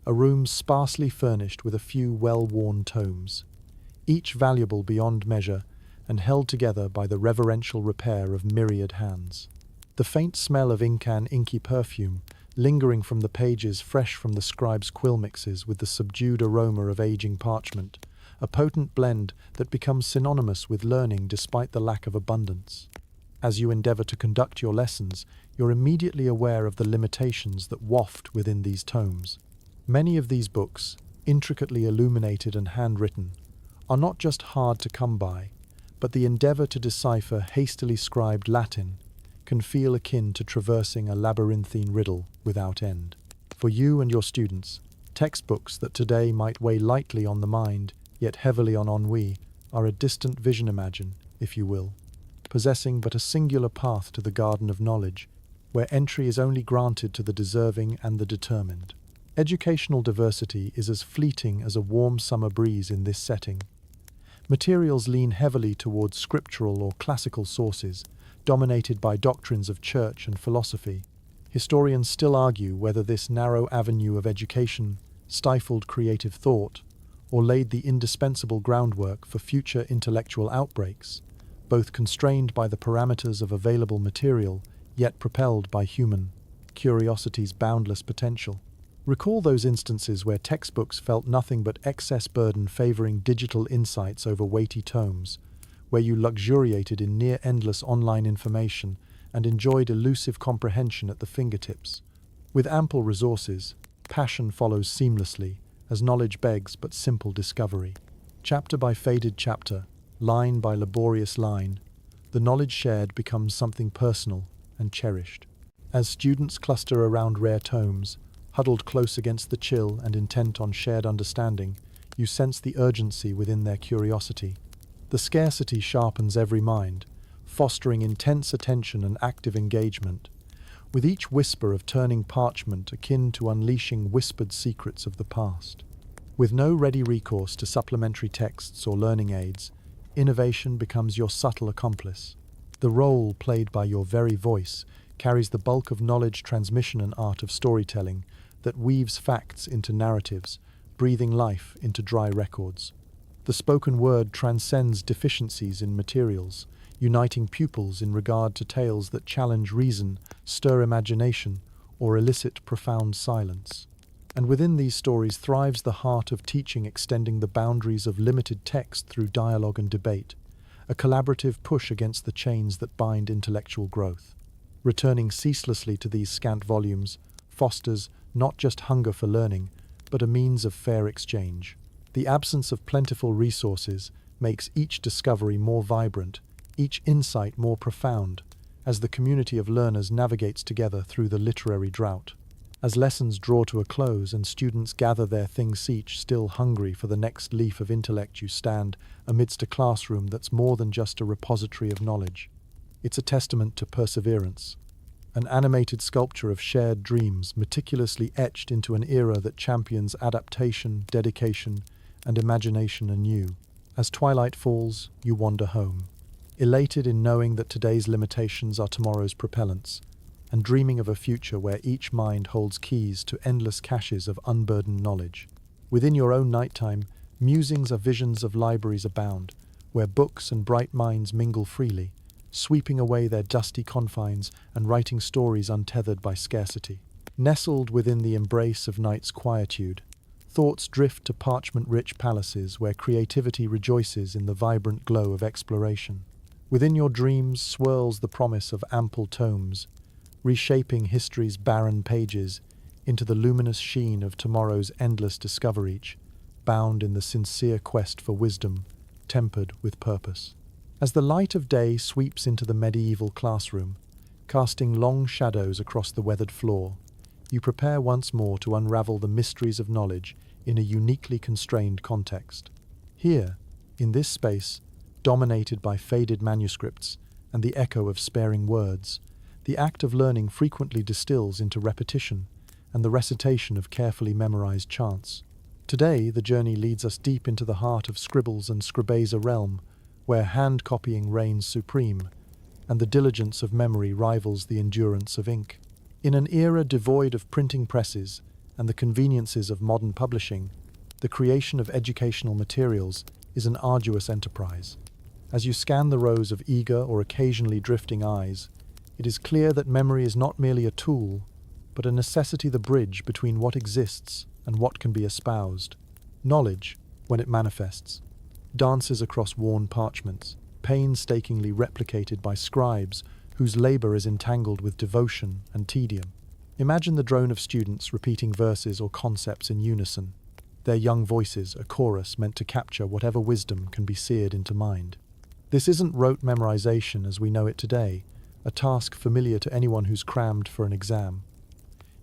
a room sparsely furnished with a few well-worn tomes, each valuable beyond measure and held together by the reverential repair of myriad hands. The faint smell of ink and inky perfume, lingering from the pages fresh from the scribe's quill mixes with the subdued aroma of aging parchment, a potent blend that becomes synonymous with learning despite the lack of abundance. As you endeavor to conduct your lessons, you're immediately aware of the limitations that waft within these tomes. Many of these books, intricately illuminated and handwritten, are not just hard to come by, but the endeavor to decipher hastily scribed Latin can feel akin to traversing a labyrinthine riddle without end. For you and your students, textbooks that today might weigh lightly on the mind, yet heavily on ennui, are a distant vision, imagine, if you will, possessing but a singular path to the garden of knowledge, where entry is only granted to the deserving and the determined. Educational diversity is as fleeting as a warm summer breeze in this setting. Materials lean heavily towards scriptural or classical sources, dominated by doctrines of church and philosophy. Historians still argue whether this narrow avenue of education stifled creative thought or laid the indispensable groundwork for future intellectual outbreaks, both constrained by the parameters of available material, yet propelled by human curiosity's boundless potential. Recall those instances where textbooks felt nothing but excess burden favoring digital insights over weighty tomes, where you luxuriated in near-endless online information and enjoyed elusive comprehension at the fingertips. With ample resources, passion follows seamlessly, as knowledge begs but simple discovery. Chapter by faded chapter, line by laborious line, the knowledge shared becomes something personal and cherished. As students cluster around rare tomes, huddled close against the chill and intent on shared understanding, you sense the urgency within their curiosity. The scarcity sharpens every mind, fostering intense attention and active engagement, with each whisper of turning parchment akin to unleashing whispered secrets of the past. With no ready recourse to supplementary texts or learning aids, innovation becomes your subtle accomplice. The role played by your very voice carries the bulk of knowledge transmission and art of storytelling that weaves facts into narratives, breathing life into dry records. The spoken word transcends deficiencies in materials, uniting pupils in regard to tales that challenge reason, stir imagination, or elicit profound silence. And within these stories thrives the heart of teaching, extending the boundaries of limited text through dialogue and debate, a collaborative push against the chains that bind intellectual growth. Returning ceaselessly to these scant volumes fosters not just hunger for learning, but a means of fair exchange. The absence of plentiful resources makes each discovery more vibrant, each insight more profound, as the community of learners navigates together through the literary drought. As lessons draw to a close and students gather their things, each still hungry for the next leaf of intellect, you stand amidst a classroom that's more than just a repository of knowledge. It's a testament to perseverance, an animated sculpture of shared dreams meticulously etched into an era that champions adaptation, dedication, and imagination anew. As twilight falls, you wander home, elated in knowing that today's limitations are tomorrow's propellants, and dreaming of a future where each mind holds keys to endless caches of unburdened knowledge. Within your own nighttime, musings or visions of libraries abound, where books and bright minds mingle freely, sweeping away their dusty confines and writing stories untethered by scarcity. Nestled within the embrace of night's quietude, thoughts drift to parchment-rich palaces where creativity rejoices in the vibrant glow of exploration. Within your dreams swirls the promise of ample tomes, reshaping history's barren pages into the luminous sheen of tomorrow's endless discovery, each bound in the sincere quest for wisdom, tempered with purpose. As the light of day sweeps into the medieval classroom, casting long shadows across the weathered floor, you prepare once more to unravel the mysteries of knowledge in a uniquely constrained context. Here, in this space, dominated by faded manuscripts and the echo of sparing words, the act of learning frequently distills into repetition and the recitation of carefully memorized chants. Today, the journey leads us deep into the heart of Scribbles and Scribes, a realm where hand-copying reigns supreme and the diligence of memory rivals the endurance of ink. In an era devoid of printing presses and the conveniences of modern publishing, the creation of educational materials is an arduous enterprise. As you scan the rows of eager or occasionally drifting eyes, it is clear that memory is not merely a tool, but a necessity, the bridge between what exists and what can be espoused. Knowledge, when it manifests, dances across worn parchments, painstakingly replicated by scribes whose labor is entangled with devotion and tedium. Imagine the drone of students repeating verses or concepts in unison, their young voices a chorus meant to capture whatever wisdom can be seared into mind. This isn't rote memorization as we know it today, a task familiar to anyone who's crammed for an exam.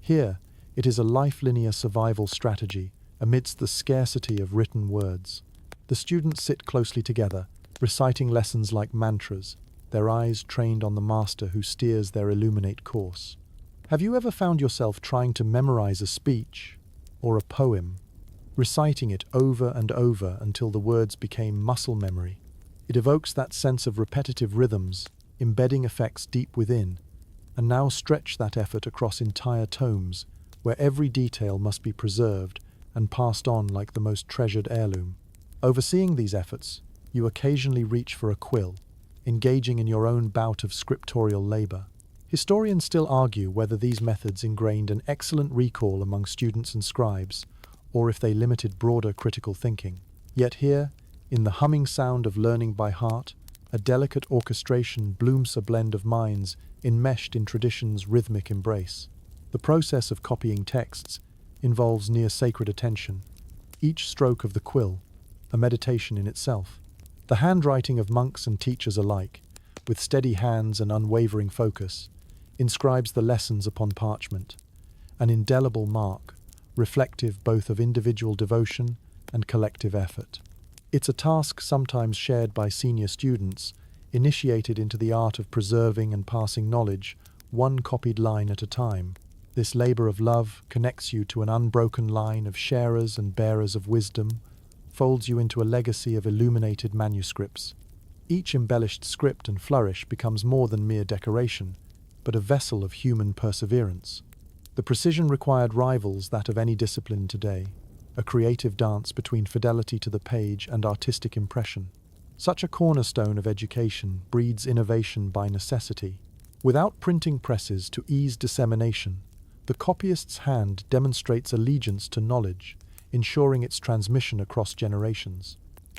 Here, it is a life-linear survival strategy amidst the scarcity of written words. The students sit closely together, reciting lessons like mantras, their eyes trained on the master who steers their illuminate course. Have you ever found yourself trying to memorize a speech or a poem, reciting it over and over until the words became muscle memory? It evokes that sense of repetitive rhythms, embedding effects deep within, and now stretch that effort across entire tomes, where every detail must be preserved and passed on like the most treasured heirloom. Overseeing these efforts, you occasionally reach for a quill, engaging in your own bout of scriptorial labor. Historians still argue whether these methods ingrained an excellent recall among students and scribes, or if they limited broader critical thinking. Yet here, in the humming sound of learning by heart, a delicate orchestration blooms, a blend of minds enmeshed in tradition's rhythmic embrace. The process of copying texts involves near sacred attention, each stroke of the quill a meditation in itself. The handwriting of monks and teachers alike, with steady hands and unwavering focus, inscribes the lessons upon parchment, an indelible mark, reflective both of individual devotion and collective effort. It's a task sometimes shared by senior students, initiated into the art of preserving and passing knowledge, one copied line at a time. This labor of love connects you to an unbroken line of sharers and bearers of wisdom, folds you into a legacy of illuminated manuscripts. Each embellished script and flourish becomes more than mere decoration, but a vessel of human perseverance. The precision required rivals that of any discipline today, a creative dance between fidelity to the page and artistic impression. Such a cornerstone of education breeds innovation by necessity. Without printing presses to ease dissemination, the copyist's hand demonstrates allegiance to knowledge, ensuring its transmission across generations.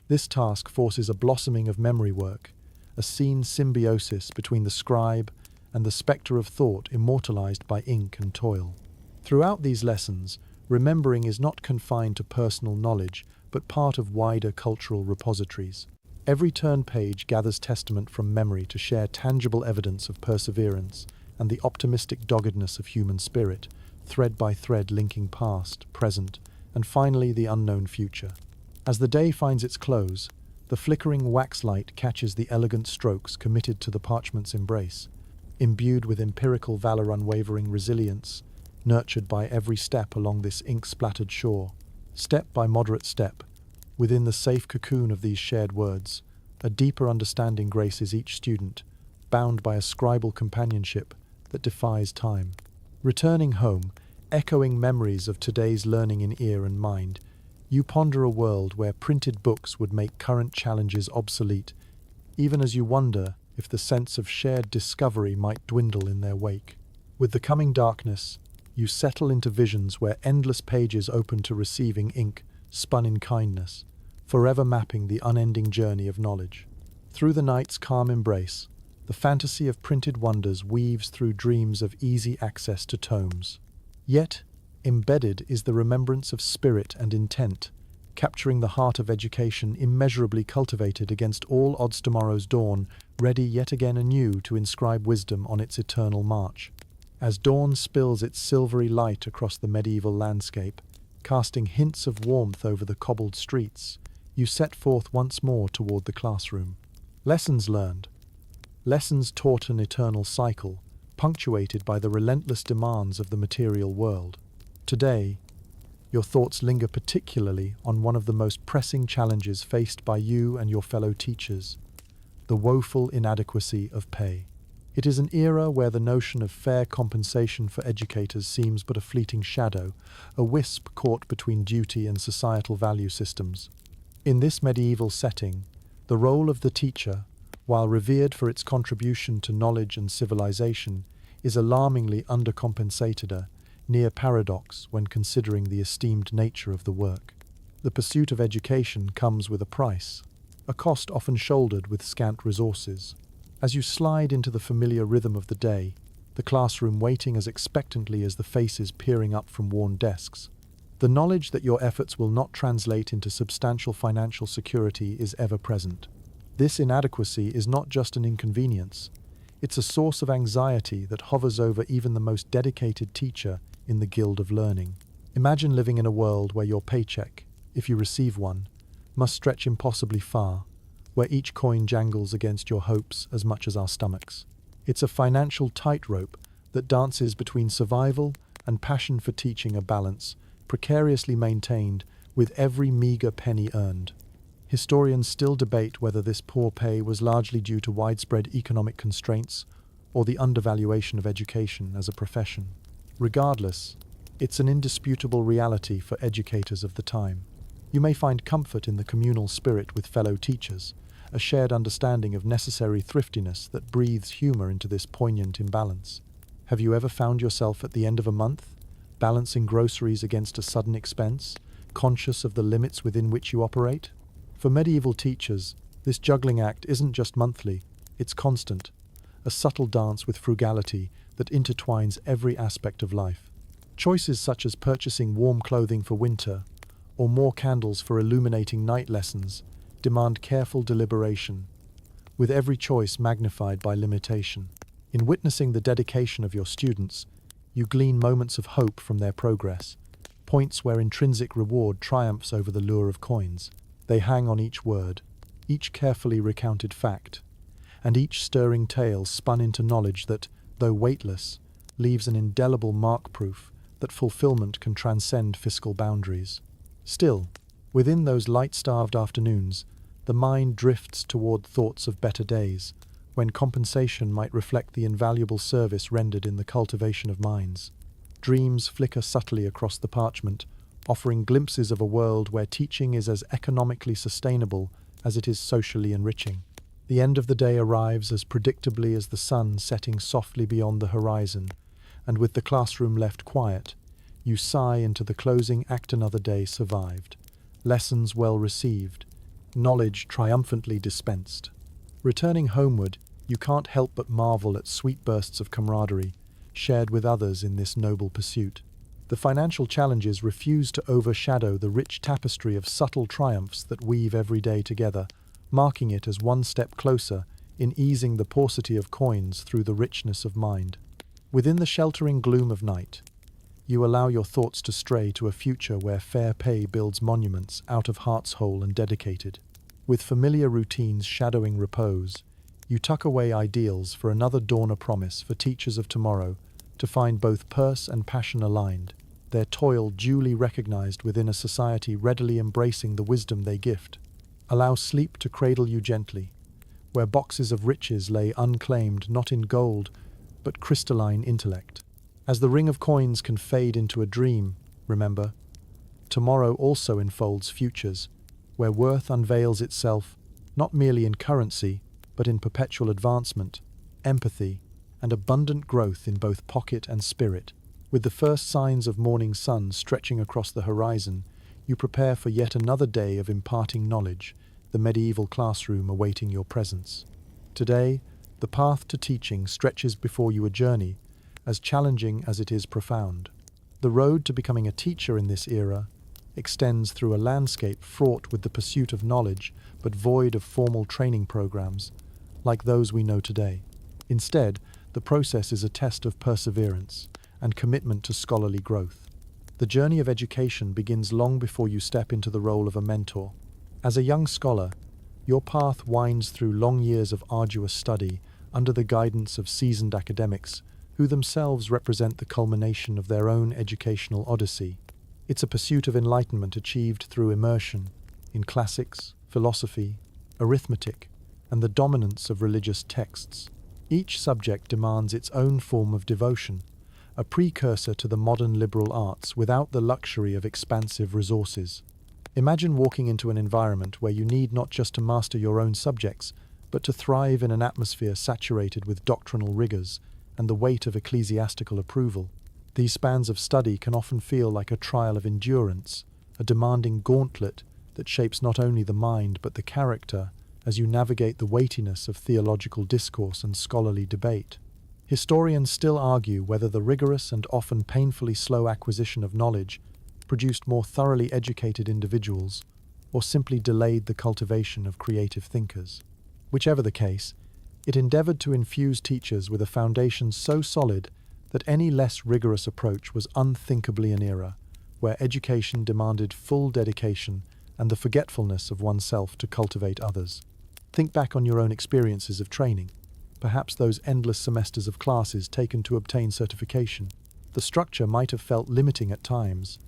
This task forces a blossoming of memory work, a seen symbiosis between the scribe and the spectre of thought immortalized by ink and toil. Throughout these lessons, remembering is not confined to personal knowledge, but part of wider cultural repositories. Every turn page gathers testament from memory to share tangible evidence of perseverance and the optimistic doggedness of human spirit, thread by thread linking past, present, and finally the unknown future. As the day finds its close, the flickering waxlight catches the elegant strokes committed to the parchment's embrace, imbued with empirical valor, unwavering resilience, nurtured by every step along this ink-splattered shore. Step by moderate step, within the safe cocoon of these shared words, a deeper understanding graces each student, bound by a scribal companionship that defies time. Returning home, echoing memories of today's learning in ear and mind, you ponder a world where printed books would make current challenges obsolete, even as you wonder if the sense of shared discovery might dwindle in their wake. With the coming darkness, you settle into visions where endless pages open to receiving ink spun in kindness, forever mapping the unending journey of knowledge. Through the night's calm embrace, the fantasy of printed wonders weaves through dreams of easy access to tomes. Yet, embedded is the remembrance of spirit and intent, capturing the heart of education immeasurably cultivated against all odds. Tomorrow's dawn, ready yet again anew to inscribe wisdom on its eternal march. As dawn spills its silvery light across the medieval landscape, casting hints of warmth over the cobbled streets, you set forth once more toward the classroom. Lessons learned. Lessons taught an eternal cycle, punctuated by the relentless demands of the material world. Today, your thoughts linger particularly on one of the most pressing challenges faced by you and your fellow teachers: the woeful inadequacy of pay. It is an era where the notion of fair compensation for educators seems but a fleeting shadow, a wisp caught between duty and societal value systems. In this medieval setting, the role of the teacher, while revered for its contribution to knowledge and civilization, is alarmingly undercompensated, a near paradox when considering the esteemed nature of the work. The pursuit of education comes with a price, a cost often shouldered with scant resources. As you slide into the familiar rhythm of the day, the classroom waiting as expectantly as the faces peering up from worn desks, the knowledge that your efforts will not translate into substantial financial security is ever present. This inadequacy is not just an inconvenience, it's a source of anxiety that hovers over even the most dedicated teacher in the Guild of Learning. Imagine living in a world where your paycheck, if you receive one, must stretch impossibly far, where each coin jangles against your hopes as much as our stomachs. It's a financial tightrope that dances between survival and passion for teaching, a balance precariously maintained with every meager penny earned. Historians still debate whether this poor pay was largely due to widespread economic constraints or the undervaluation of education as a profession. Regardless, it's an indisputable reality for educators of the time. You may find comfort in the communal spirit with fellow teachers, a shared understanding of necessary thriftiness that breathes humor into this poignant imbalance. Have you ever found yourself at the end of a month, balancing groceries against a sudden expense, conscious of the limits within which you operate? For medieval teachers, this juggling act isn't just monthly, it's constant, a subtle dance with frugality that intertwines every aspect of life. Choices such as purchasing warm clothing for winter or more candles for illuminating night lessons demand careful deliberation, with every choice magnified by limitation. In witnessing the dedication of your students, you glean moments of hope from their progress, points where intrinsic reward triumphs over the lure of coins. They hang on each word, each carefully recounted fact, and each stirring tale spun into knowledge that, though weightless, leaves an indelible mark-proof that fulfillment can transcend fiscal boundaries. Still, within those light-starved afternoons, the mind drifts toward thoughts of better days, when compensation might reflect the invaluable service rendered in the cultivation of minds. Dreams flicker subtly across the parchment, offering glimpses of a world where teaching is as economically sustainable as it is socially enriching. The end of the day arrives as predictably as the sun setting softly beyond the horizon, and with the classroom left quiet, you sigh into the closing act. Another day survived, lessons well received, knowledge triumphantly dispensed. Returning homeward, you can't help but marvel at sweet bursts of camaraderie shared with others in this noble pursuit. The financial challenges refuse to overshadow the rich tapestry of subtle triumphs that weave every day together, marking it as one step closer in easing the paucity of coins through the richness of mind. Within the sheltering gloom of night, you allow your thoughts to stray to a future where fair pay builds monuments out of hearts whole and dedicated. With familiar routines shadowing repose, you tuck away ideals for another dawn, a promise for teachers of tomorrow to find both purse and passion aligned, their toil duly recognized within a society readily embracing the wisdom they gift. Allow sleep to cradle you gently, where boxes of riches lay unclaimed not in gold, but crystalline intellect. As the ring of coins can fade into a dream, remember, tomorrow also enfolds futures, where worth unveils itself not merely in currency, but in perpetual advancement, empathy, and abundant growth in both pocket and spirit. With the first signs of morning sun stretching across the horizon, you prepare for yet another day of imparting knowledge, the medieval classroom awaiting your presence. Today, the path to teaching stretches before you, a journey as challenging as it is profound. The road to becoming a teacher in this era extends through a landscape fraught with the pursuit of knowledge but void of formal training programs like those we know today. Instead, The process is a test of perseverance and commitment to scholarly growth. The journey of education begins long before you step into the role of a mentor. As a young scholar, your path winds through long years of arduous study under the guidance of seasoned academics who themselves represent the culmination of their own educational odyssey. It's a pursuit of enlightenment achieved through immersion in classics, philosophy, arithmetic, and the dominance of religious texts. Each subject demands its own form of devotion, a precursor to the modern liberal arts without the luxury of expansive resources. Imagine walking into an environment where you need not just to master your own subjects, but to thrive in an atmosphere saturated with doctrinal rigors and the weight of ecclesiastical approval. These spans of study can often feel like a trial of endurance, a demanding gauntlet that shapes not only the mind but the character as you navigate the weightiness of theological discourse and scholarly debate. Historians still argue whether the rigorous and often painfully slow acquisition of knowledge produced more thoroughly educated individuals or simply delayed the cultivation of creative thinkers. Whichever the case, it endeavored to infuse teachers with a foundation so solid that any less rigorous approach was unthinkably an era where education demanded full dedication and the forgetfulness of oneself to cultivate others. Think back on your own experiences of training, perhaps those endless semesters of classes taken to obtain certification. The structure might have felt limiting at times,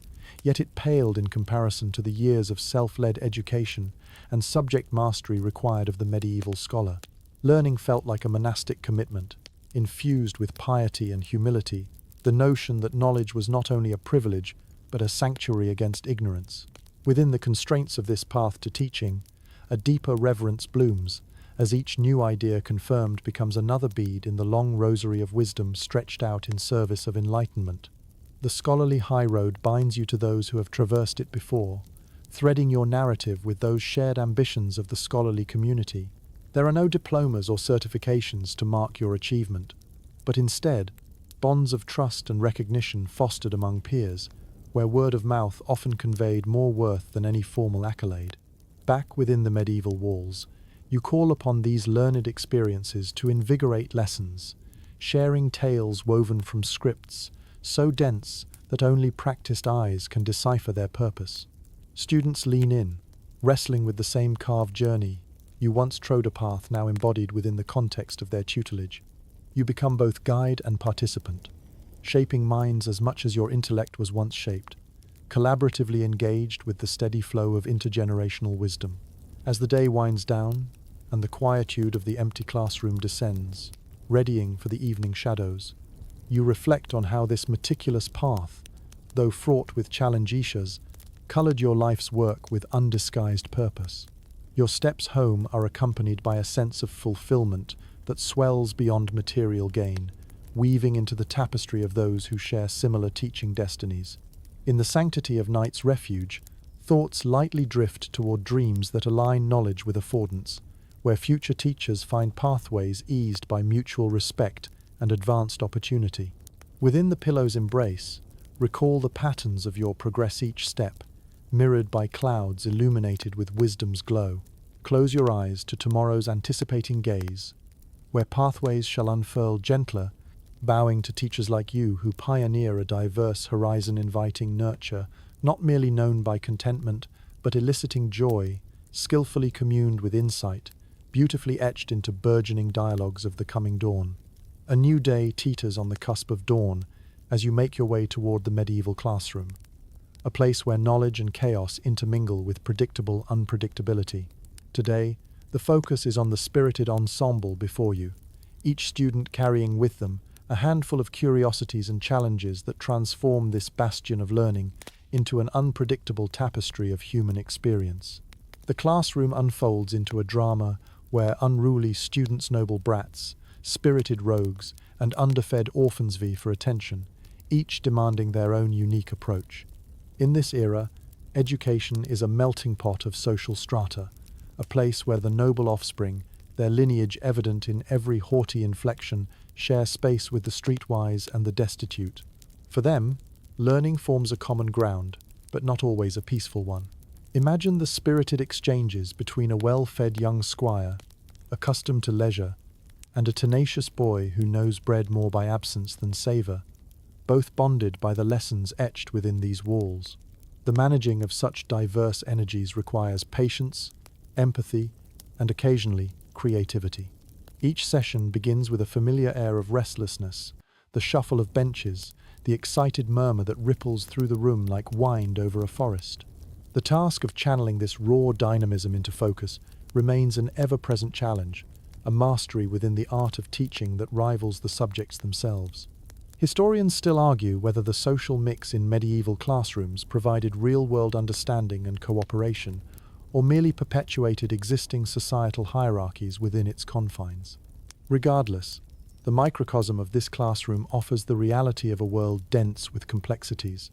yet it paled in comparison to the years of self-led education and subject mastery required of the medieval scholar. Learning felt like a monastic commitment, infused with piety and humility, the notion that knowledge was not only a privilege, but a sanctuary against ignorance. Within the constraints of this path to teaching, a deeper reverence blooms, as each new idea confirmed becomes another bead in the long rosary of wisdom stretched out in service of enlightenment. The scholarly high road binds you to those who have traversed it before, threading your narrative with those shared ambitions of the scholarly community. There are no diplomas or certifications to mark your achievement, but instead, bonds of trust and recognition fostered among peers, where word of mouth often conveyed more worth than any formal accolade. Back within the medieval walls, you call upon these learned experiences to invigorate lessons, sharing tales woven from scripts so dense that only practiced eyes can decipher their purpose. Students lean in, wrestling with the same carved journey you once trod, a path now embodied within the context of their tutelage. You become both guide and participant, shaping minds as much as your intellect was once shaped, collaboratively engaged with the steady flow of intergenerational wisdom. As the day winds down and the quietude of the empty classroom descends, readying for the evening shadows, you reflect on how this meticulous path, though fraught with challenges, colored your life's work with undisguised purpose. Your steps home are accompanied by a sense of fulfillment that swells beyond material gain, weaving into the tapestry of those who share similar teaching destinies. In the sanctity of night's refuge, thoughts lightly drift toward dreams that align knowledge with affordance, where future teachers find pathways eased by mutual respect and advanced opportunity. Within the pillow's embrace, recall the patterns of your progress each step, mirrored by clouds illuminated with wisdom's glow. Close your eyes to tomorrow's anticipating gaze, where pathways shall unfurl gentler, bowing to teachers like you who pioneer a diverse horizon-inviting nurture, not merely known by contentment, but eliciting joy, skillfully communed with insight, beautifully etched into burgeoning dialogues of the coming dawn. A new day teeters on the cusp of dawn as you make your way toward the medieval classroom, a place where knowledge and chaos intermingle with predictable unpredictability. Today, the focus is on the spirited ensemble before you, each student carrying with them a handful of curiosities and challenges that transform this bastion of learning into an unpredictable tapestry of human experience. The classroom unfolds into a drama where unruly students' noble brats, spirited rogues, and underfed orphans vie for attention, each demanding their own unique approach. In this era, education is a melting pot of social strata, a place where the noble offspring, their lineage evident in every haughty inflection, share space with the streetwise and the destitute. For them, learning forms a common ground, but not always a peaceful one. Imagine the spirited exchanges between a well-fed young squire, accustomed to leisure, and a tenacious boy who knows bread more by absence than savour, both bonded by the lessons etched within these walls. The managing of such diverse energies requires patience, empathy, and occasionally creativity. Each session begins with a familiar air of restlessness, the shuffle of benches, the excited murmur that ripples through the room like wind over a forest. The task of channeling this raw dynamism into focus remains an ever-present challenge, a mastery within the art of teaching that rivals the subjects themselves. Historians still argue whether the social mix in medieval classrooms provided real-world understanding and cooperation, or merely perpetuated existing societal hierarchies within its confines. Regardless, the microcosm of this classroom offers the reality of a world dense with complexities,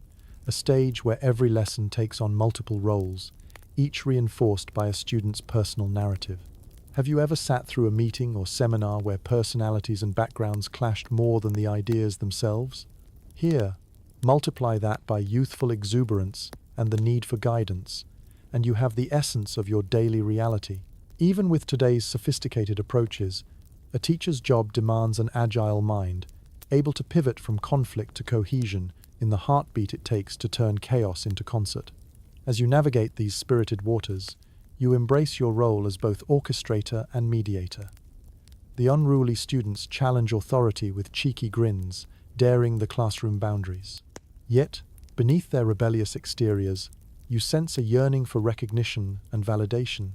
a stage where every lesson takes on multiple roles, each reinforced by a student's personal narrative. Have you ever sat through a meeting or seminar where personalities and backgrounds clashed more than the ideas themselves? Here, multiply that by youthful exuberance and the need for guidance, and you have the essence of your daily reality. Even with today's sophisticated approaches, a teacher's job demands an agile mind, able to pivot from conflict to cohesion in the heartbeat it takes to turn chaos into concert. As you navigate these spirited waters, you embrace your role as both orchestrator and mediator. The unruly students challenge authority with cheeky grins, daring the classroom boundaries. Yet, beneath their rebellious exteriors, you sense a yearning for recognition and validation,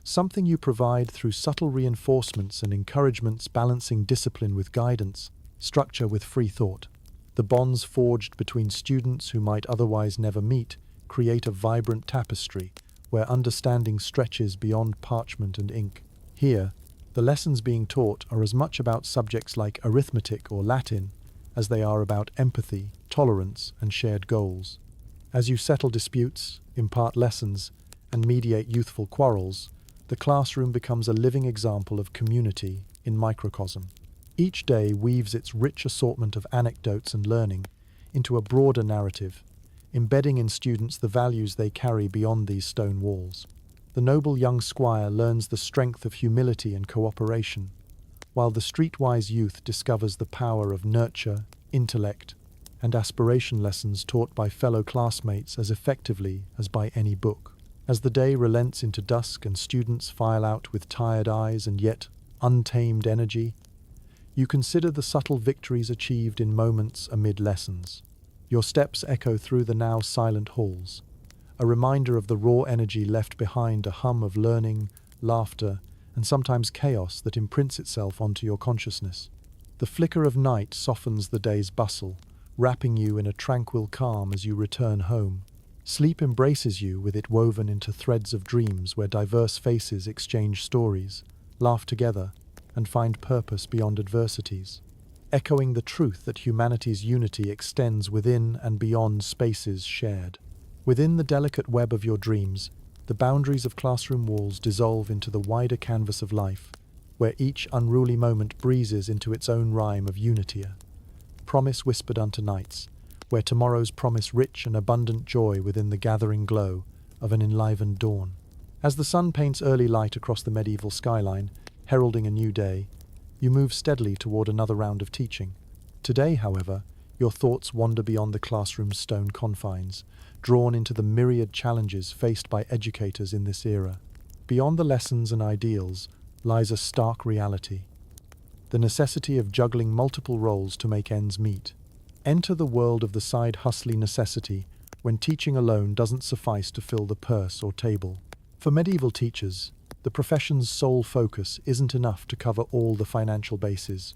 something you provide through subtle reinforcements and encouragements balancing discipline with guidance, structure with free thought. The bonds forged between students who might otherwise never meet create a vibrant tapestry where understanding stretches beyond parchment and ink. Here, the lessons being taught are as much about subjects like arithmetic or Latin as they are about empathy, tolerance, and shared goals. As you settle disputes, impart lessons, and mediate youthful quarrels, the classroom becomes a living example of community in microcosm. Each day weaves its rich assortment of anecdotes and learning into a broader narrative, embedding in students the values they carry beyond these stone walls. The noble young squire learns the strength of humility and cooperation, while the streetwise youth discovers the power of nurture, intellect, and aspiration lessons taught by fellow classmates as effectively as by any book. As the day relents into dusk and students file out with tired eyes and yet untamed energy, you consider the subtle victories achieved in moments amid lessons. Your steps echo through the now silent halls, a reminder of the raw energy left behind, a hum of learning, laughter, and sometimes chaos that imprints itself onto your consciousness. The flicker of night softens the day's bustle, wrapping you in a tranquil calm as you return home. Sleep embraces you with it woven into threads of dreams where diverse faces exchange stories, laugh together, and find purpose beyond adversities, echoing the truth that humanity's unity extends within and beyond spaces shared. Within the delicate web of your dreams, the boundaries of classroom walls dissolve into the wider canvas of life, where each unruly moment breezes into its own rhyme of unitia. Promise whispered unto nights, where tomorrows promise rich and abundant joy within the gathering glow of an enlivened dawn. As the sun paints early light across the medieval skyline, heralding a new day, you move steadily toward another round of teaching. Today, however, your thoughts wander beyond the classroom's stone confines, drawn into the myriad challenges faced by educators in this era. Beyond the lessons and ideals lies a stark reality: the necessity of juggling multiple roles to make ends meet. Enter the world of the side-hustly necessity when teaching alone doesn't suffice to fill the purse or table. For medieval teachers, the profession's sole focus isn't enough to cover all the financial bases.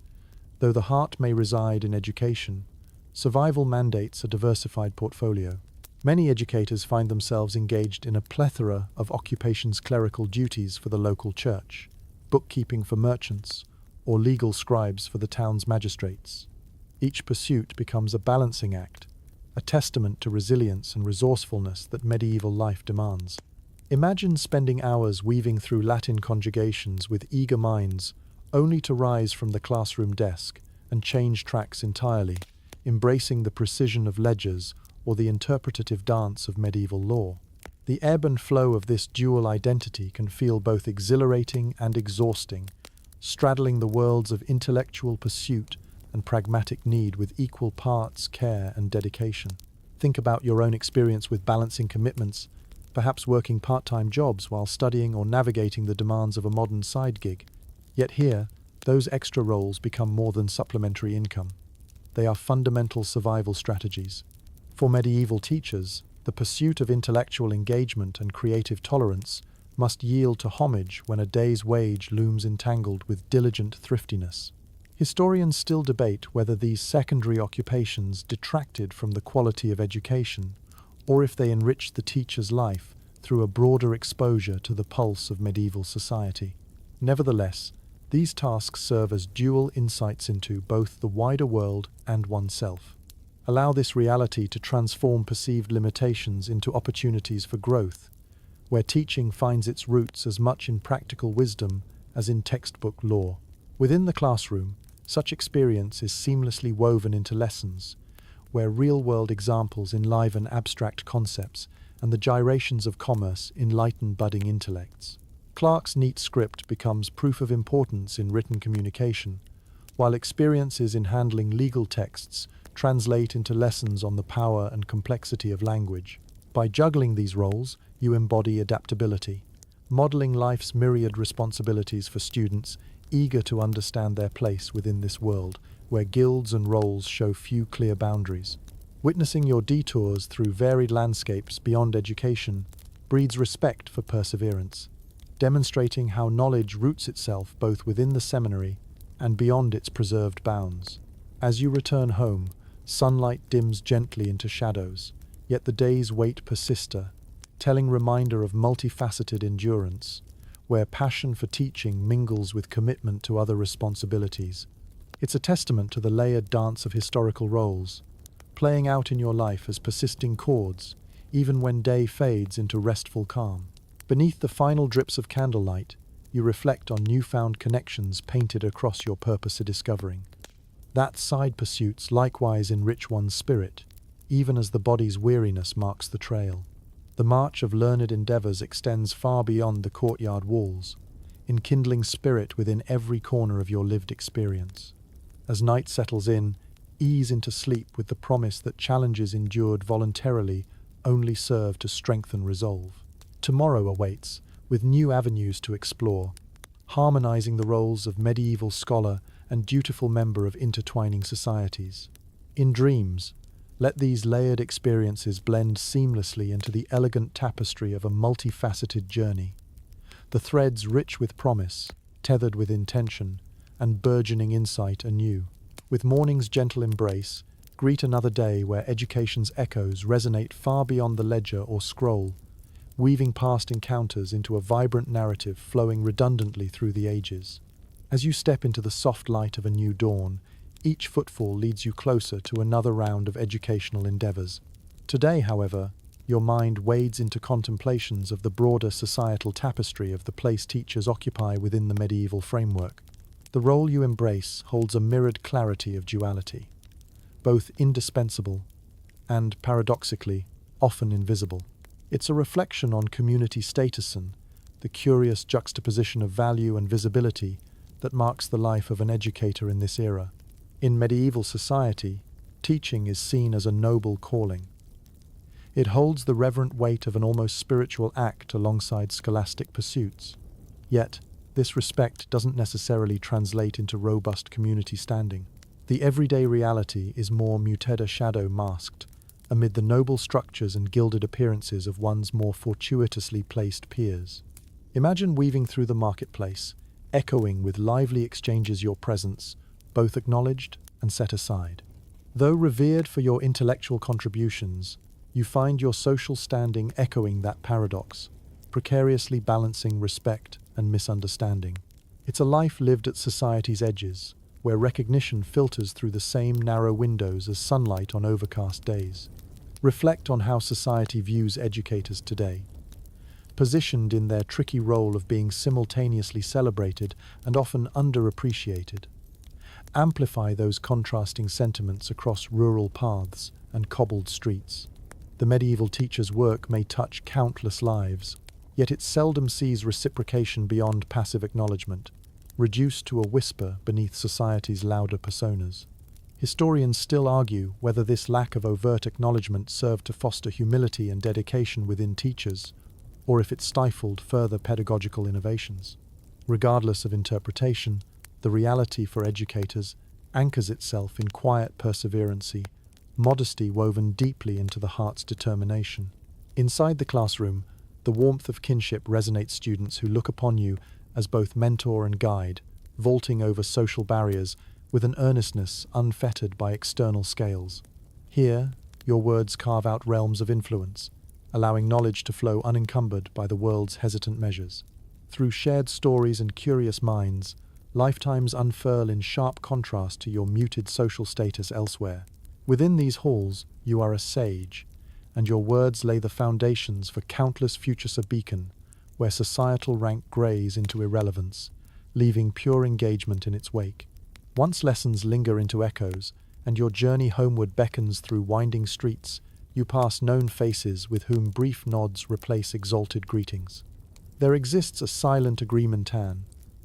Though the heart may reside in education, survival mandates a diversified portfolio. Many educators find themselves engaged in a plethora of occupations: clerical duties for the local church, bookkeeping for merchants, or legal scribes for the town's magistrates. Each pursuit becomes a balancing act, a testament to resilience and resourcefulness that medieval life demands. Imagine spending hours weaving through Latin conjugations with eager minds, only to rise from the classroom desk and change tracks entirely, embracing the precision of ledgers or the interpretative dance of medieval law. The ebb and flow of this dual identity can feel both exhilarating and exhausting, straddling the worlds of intellectual pursuit and pragmatic need with equal parts care and dedication. Think about your own experience with balancing commitments, perhaps working part-time jobs while studying or navigating the demands of a modern side gig. Yet here, those extra roles become more than supplementary income. They are fundamental survival strategies. For medieval teachers, the pursuit of intellectual engagement and creative tolerance must yield to homage when a day's wage looms entangled with diligent thriftiness. Historians still debate whether these secondary occupations detracted from the quality of education, or if they enriched the teacher's life through a broader exposure to the pulse of medieval society. Nevertheless, these tasks serve as dual insights into both the wider world and oneself. Allow this reality to transform perceived limitations into opportunities for growth, where teaching finds its roots as much in practical wisdom as in textbook lore. Within the classroom, such experience is seamlessly woven into lessons, where real-world examples enliven abstract concepts and the gyrations of commerce enlighten budding intellects. Clarke's neat script becomes proof of importance in written communication, while experiences in handling legal texts translate into lessons on the power and complexity of language. By juggling these roles, you embody adaptability, modeling life's myriad responsibilities for students eager to understand their place within this world, where guilds and roles show few clear boundaries. Witnessing your detours through varied landscapes beyond education breeds respect for perseverance, demonstrating how knowledge roots itself both within the seminary and beyond its preserved bounds. As you return home, sunlight dims gently into shadows, yet the day's weight persister, telling reminder of multifaceted endurance, where passion for teaching mingles with commitment to other responsibilities. It's a testament to the layered dance of historical roles, playing out in your life as persisting chords, even when day fades into restful calm. Beneath the final drips of candlelight, you reflect on newfound connections painted across your purpose of discovering. That side pursuits likewise enrich one's spirit, even as the body's weariness marks the trail. The march of learned endeavors extends far beyond the courtyard walls, enkindling spirit within every corner of your lived experience. As night settles in, ease into sleep with the promise that challenges endured voluntarily only serve to strengthen resolve. Tomorrow awaits, with new avenues to explore, harmonizing the roles of medieval scholar and dutiful member of intertwining societies. In dreams, let these layered experiences blend seamlessly into the elegant tapestry of a multifaceted journey. The threads rich with promise, tethered with intention, and burgeoning insight anew. With morning's gentle embrace, greet another day where education's echoes resonate far beyond the ledger or scroll, weaving past encounters into a vibrant narrative flowing redundantly through the ages. As you step into the soft light of a new dawn, each footfall leads you closer to another round of educational endeavors. Today, however, your mind wades into contemplations of the broader societal tapestry of the place teachers occupy within the medieval framework. The role you embrace holds a mirrored clarity of duality, both indispensable and, paradoxically, often invisible. It's a reflection on community status and the curious juxtaposition of value and visibility that marks the life of an educator in this era. In medieval society, teaching is seen as a noble calling. It holds the reverent weight of an almost spiritual act alongside scholastic pursuits. Yet, this respect doesn't necessarily translate into robust community standing. The everyday reality is more muted, a shadow masked amid the noble structures and gilded appearances of one's more fortuitously placed peers. Imagine weaving through the marketplace, echoing with lively exchanges your presence, both acknowledged and set aside. Though revered for your intellectual contributions, you find your social standing echoing that paradox, precariously balancing respect and misunderstanding. It's a life lived at society's edges, where recognition filters through the same narrow windows as sunlight on overcast days. Reflect on how society views educators today, positioned in their tricky role of being simultaneously celebrated and often underappreciated. Amplify those contrasting sentiments across rural paths and cobbled streets. The medieval teacher's work may touch countless lives, yet it seldom sees reciprocation beyond passive acknowledgement. reduced to a whisper beneath society's louder personas. Historians still argue whether this lack of overt acknowledgement served to foster humility and dedication within teachers, or if it stifled further pedagogical innovations. Regardless of interpretation, the reality for educators anchors itself in quiet perseverancy, modesty woven deeply into the heart's determination. Inside the classroom, the warmth of kinship resonates students who look upon you as both mentor and guide, vaulting over social barriers with an earnestness unfettered by external scales. Here, your words carve out realms of influence, allowing knowledge to flow unencumbered by the world's hesitant measures. Through shared stories and curious minds, lifetimes unfurl in sharp contrast to your muted social status elsewhere. Within these halls, you are a sage, and your words lay the foundations for countless futures a beacon, where societal rank grays into irrelevance, leaving pure engagement in its wake. Once lessons linger into echoes, and your journey homeward beckons through winding streets, you pass known faces with whom brief nods replace exalted greetings. There exists a silent agreement,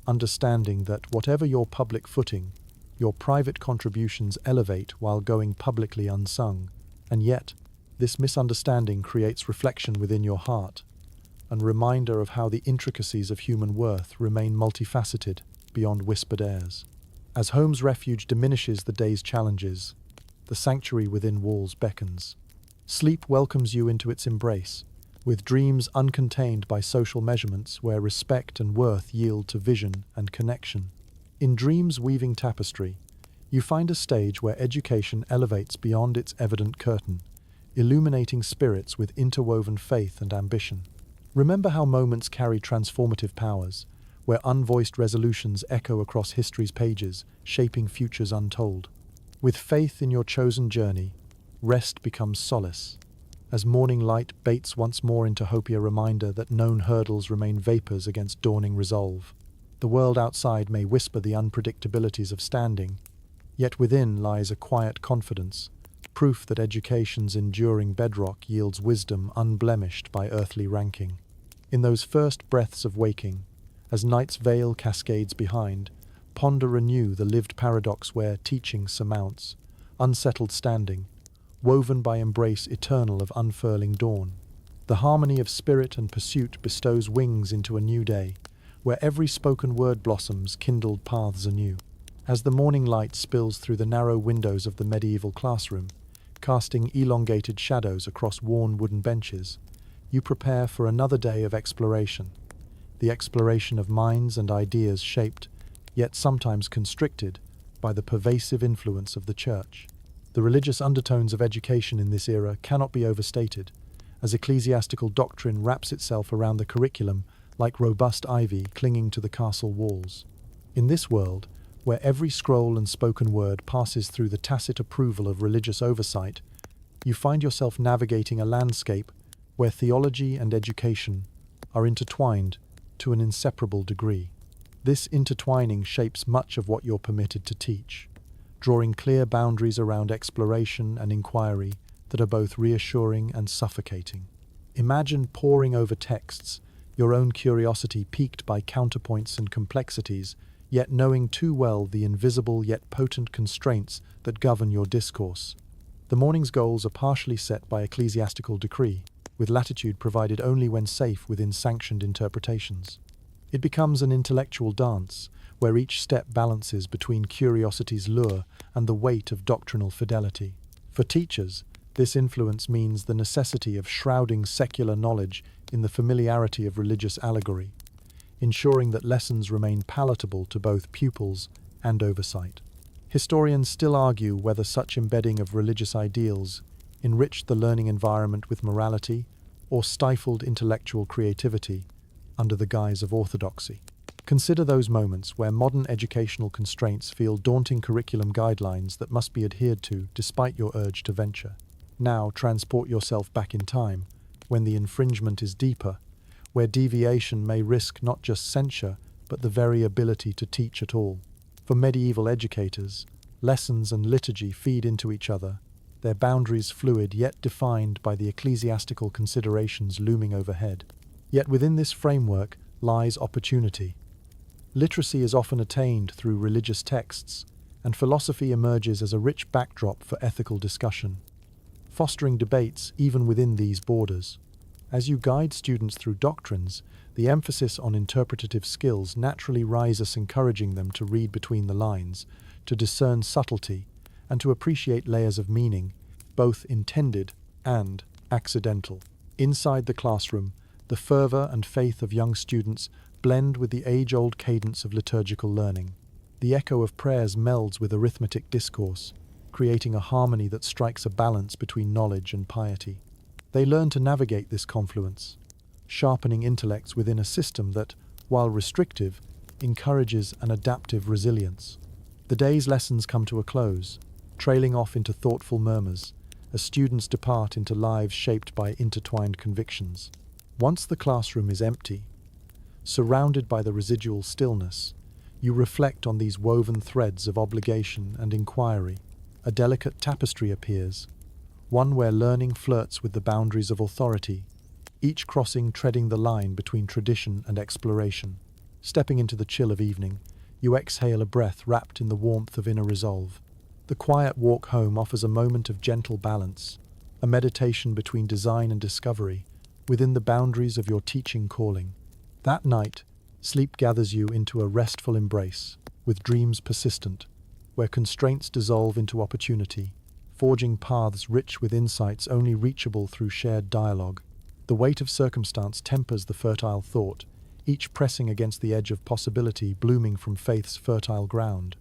understanding that whatever your public footing, your private contributions elevate while going publicly unsung, and yet, this misunderstanding creates reflection within your heart, a reminder of how the intricacies of human worth remain multifaceted beyond whispered airs. As home's refuge diminishes the day's challenges, the sanctuary within walls beckons. Sleep welcomes you into its embrace, with dreams uncontained by social measurements where respect and worth yield to vision and connection. In dreams weaving tapestry, you find a stage where education elevates beyond its evident curtain, illuminating spirits with interwoven faith and ambition. Remember how moments carry transformative powers, where unvoiced resolutions echo across history's pages, shaping futures untold. With faith in your chosen journey, rest becomes solace, as morning light baits once more into hope a reminder that known hurdles remain vapors against dawning resolve. The world outside may whisper the unpredictabilities of standing, yet within lies a quiet confidence, proof that education's enduring bedrock yields wisdom unblemished by earthly ranking. In those first breaths of waking, as night's veil cascades behind, ponder anew the lived paradox where teaching surmounts, unsettled standing, woven by embrace eternal of unfurling dawn. The harmony of spirit and pursuit bestows wings into a new day, where every spoken word blossoms kindled paths anew. As the morning light spills through the narrow windows of the medieval classroom, casting elongated shadows across worn wooden benches, you prepare for another day of exploration. The exploration of minds and ideas shaped, yet sometimes constricted, by the pervasive influence of the Church. The religious undertones of education in this era cannot be overstated, as ecclesiastical doctrine wraps itself around the curriculum like robust ivy clinging to the castle walls. In this world, where every scroll and spoken word passes through the tacit approval of religious oversight, you find yourself navigating a landscape where theology and education are intertwined to an inseparable degree. This intertwining shapes much of what you're permitted to teach, drawing clear boundaries around exploration and inquiry that are both reassuring and suffocating. Imagine poring over texts, your own curiosity piqued by counterpoints and complexities, yet knowing too well the invisible yet potent constraints that govern your discourse. The morning's goals are partially set by ecclesiastical decree, with latitude provided only when safe within sanctioned interpretations. It becomes an intellectual dance, where each step balances between curiosity's lure and the weight of doctrinal fidelity. For teachers, this influence means the necessity of shrouding secular knowledge in the familiarity of religious allegory, ensuring that lessons remain palatable to both pupils and oversight. Historians still argue whether such embedding of religious ideals enriched the learning environment with morality or stifled intellectual creativity under the guise of orthodoxy. Consider those moments where modern educational constraints feel daunting curriculum guidelines that must be adhered to despite your urge to venture. Now transport yourself back in time, when the infringement is deeper, where deviation may risk not just censure, but the very ability to teach at all. For medieval educators, lessons and liturgy feed into each other, their boundaries fluid yet defined by the ecclesiastical considerations looming overhead. Yet within this framework lies opportunity. Literacy is often attained through religious texts, and philosophy emerges as a rich backdrop for ethical discussion, fostering debates even within these borders. As you guide students through doctrines, the emphasis on interpretative skills naturally rises, encouraging them to read between the lines, to discern subtlety, and to appreciate layers of meaning, both intended and accidental. Inside the classroom, the fervor and faith of young students blend with the age-old cadence of liturgical learning. The echo of prayers melds with arithmetic discourse, creating a harmony that strikes a balance between knowledge and piety. They learn to navigate this confluence, sharpening intellects within a system that, while restrictive, encourages an adaptive resilience. The day's lessons come to a close, trailing off into thoughtful murmurs, as students depart into lives shaped by intertwined convictions. Once the classroom is empty, surrounded by the residual stillness, you reflect on these woven threads of obligation and inquiry. A delicate tapestry appears, one where learning flirts with the boundaries of authority, each crossing treading the line between tradition and exploration. Stepping into the chill of evening, you exhale a breath wrapped in the warmth of inner resolve. The quiet walk home offers a moment of gentle balance, a meditation between design and discovery, within the boundaries of your teaching calling. That night, sleep gathers you into a restful embrace, with dreams persistent, where constraints dissolve into opportunity, forging paths rich with insights only reachable through shared dialogue. The weight of circumstance tempers the fertile thought, each pressing against the edge of possibility blooming from faith's fertile ground.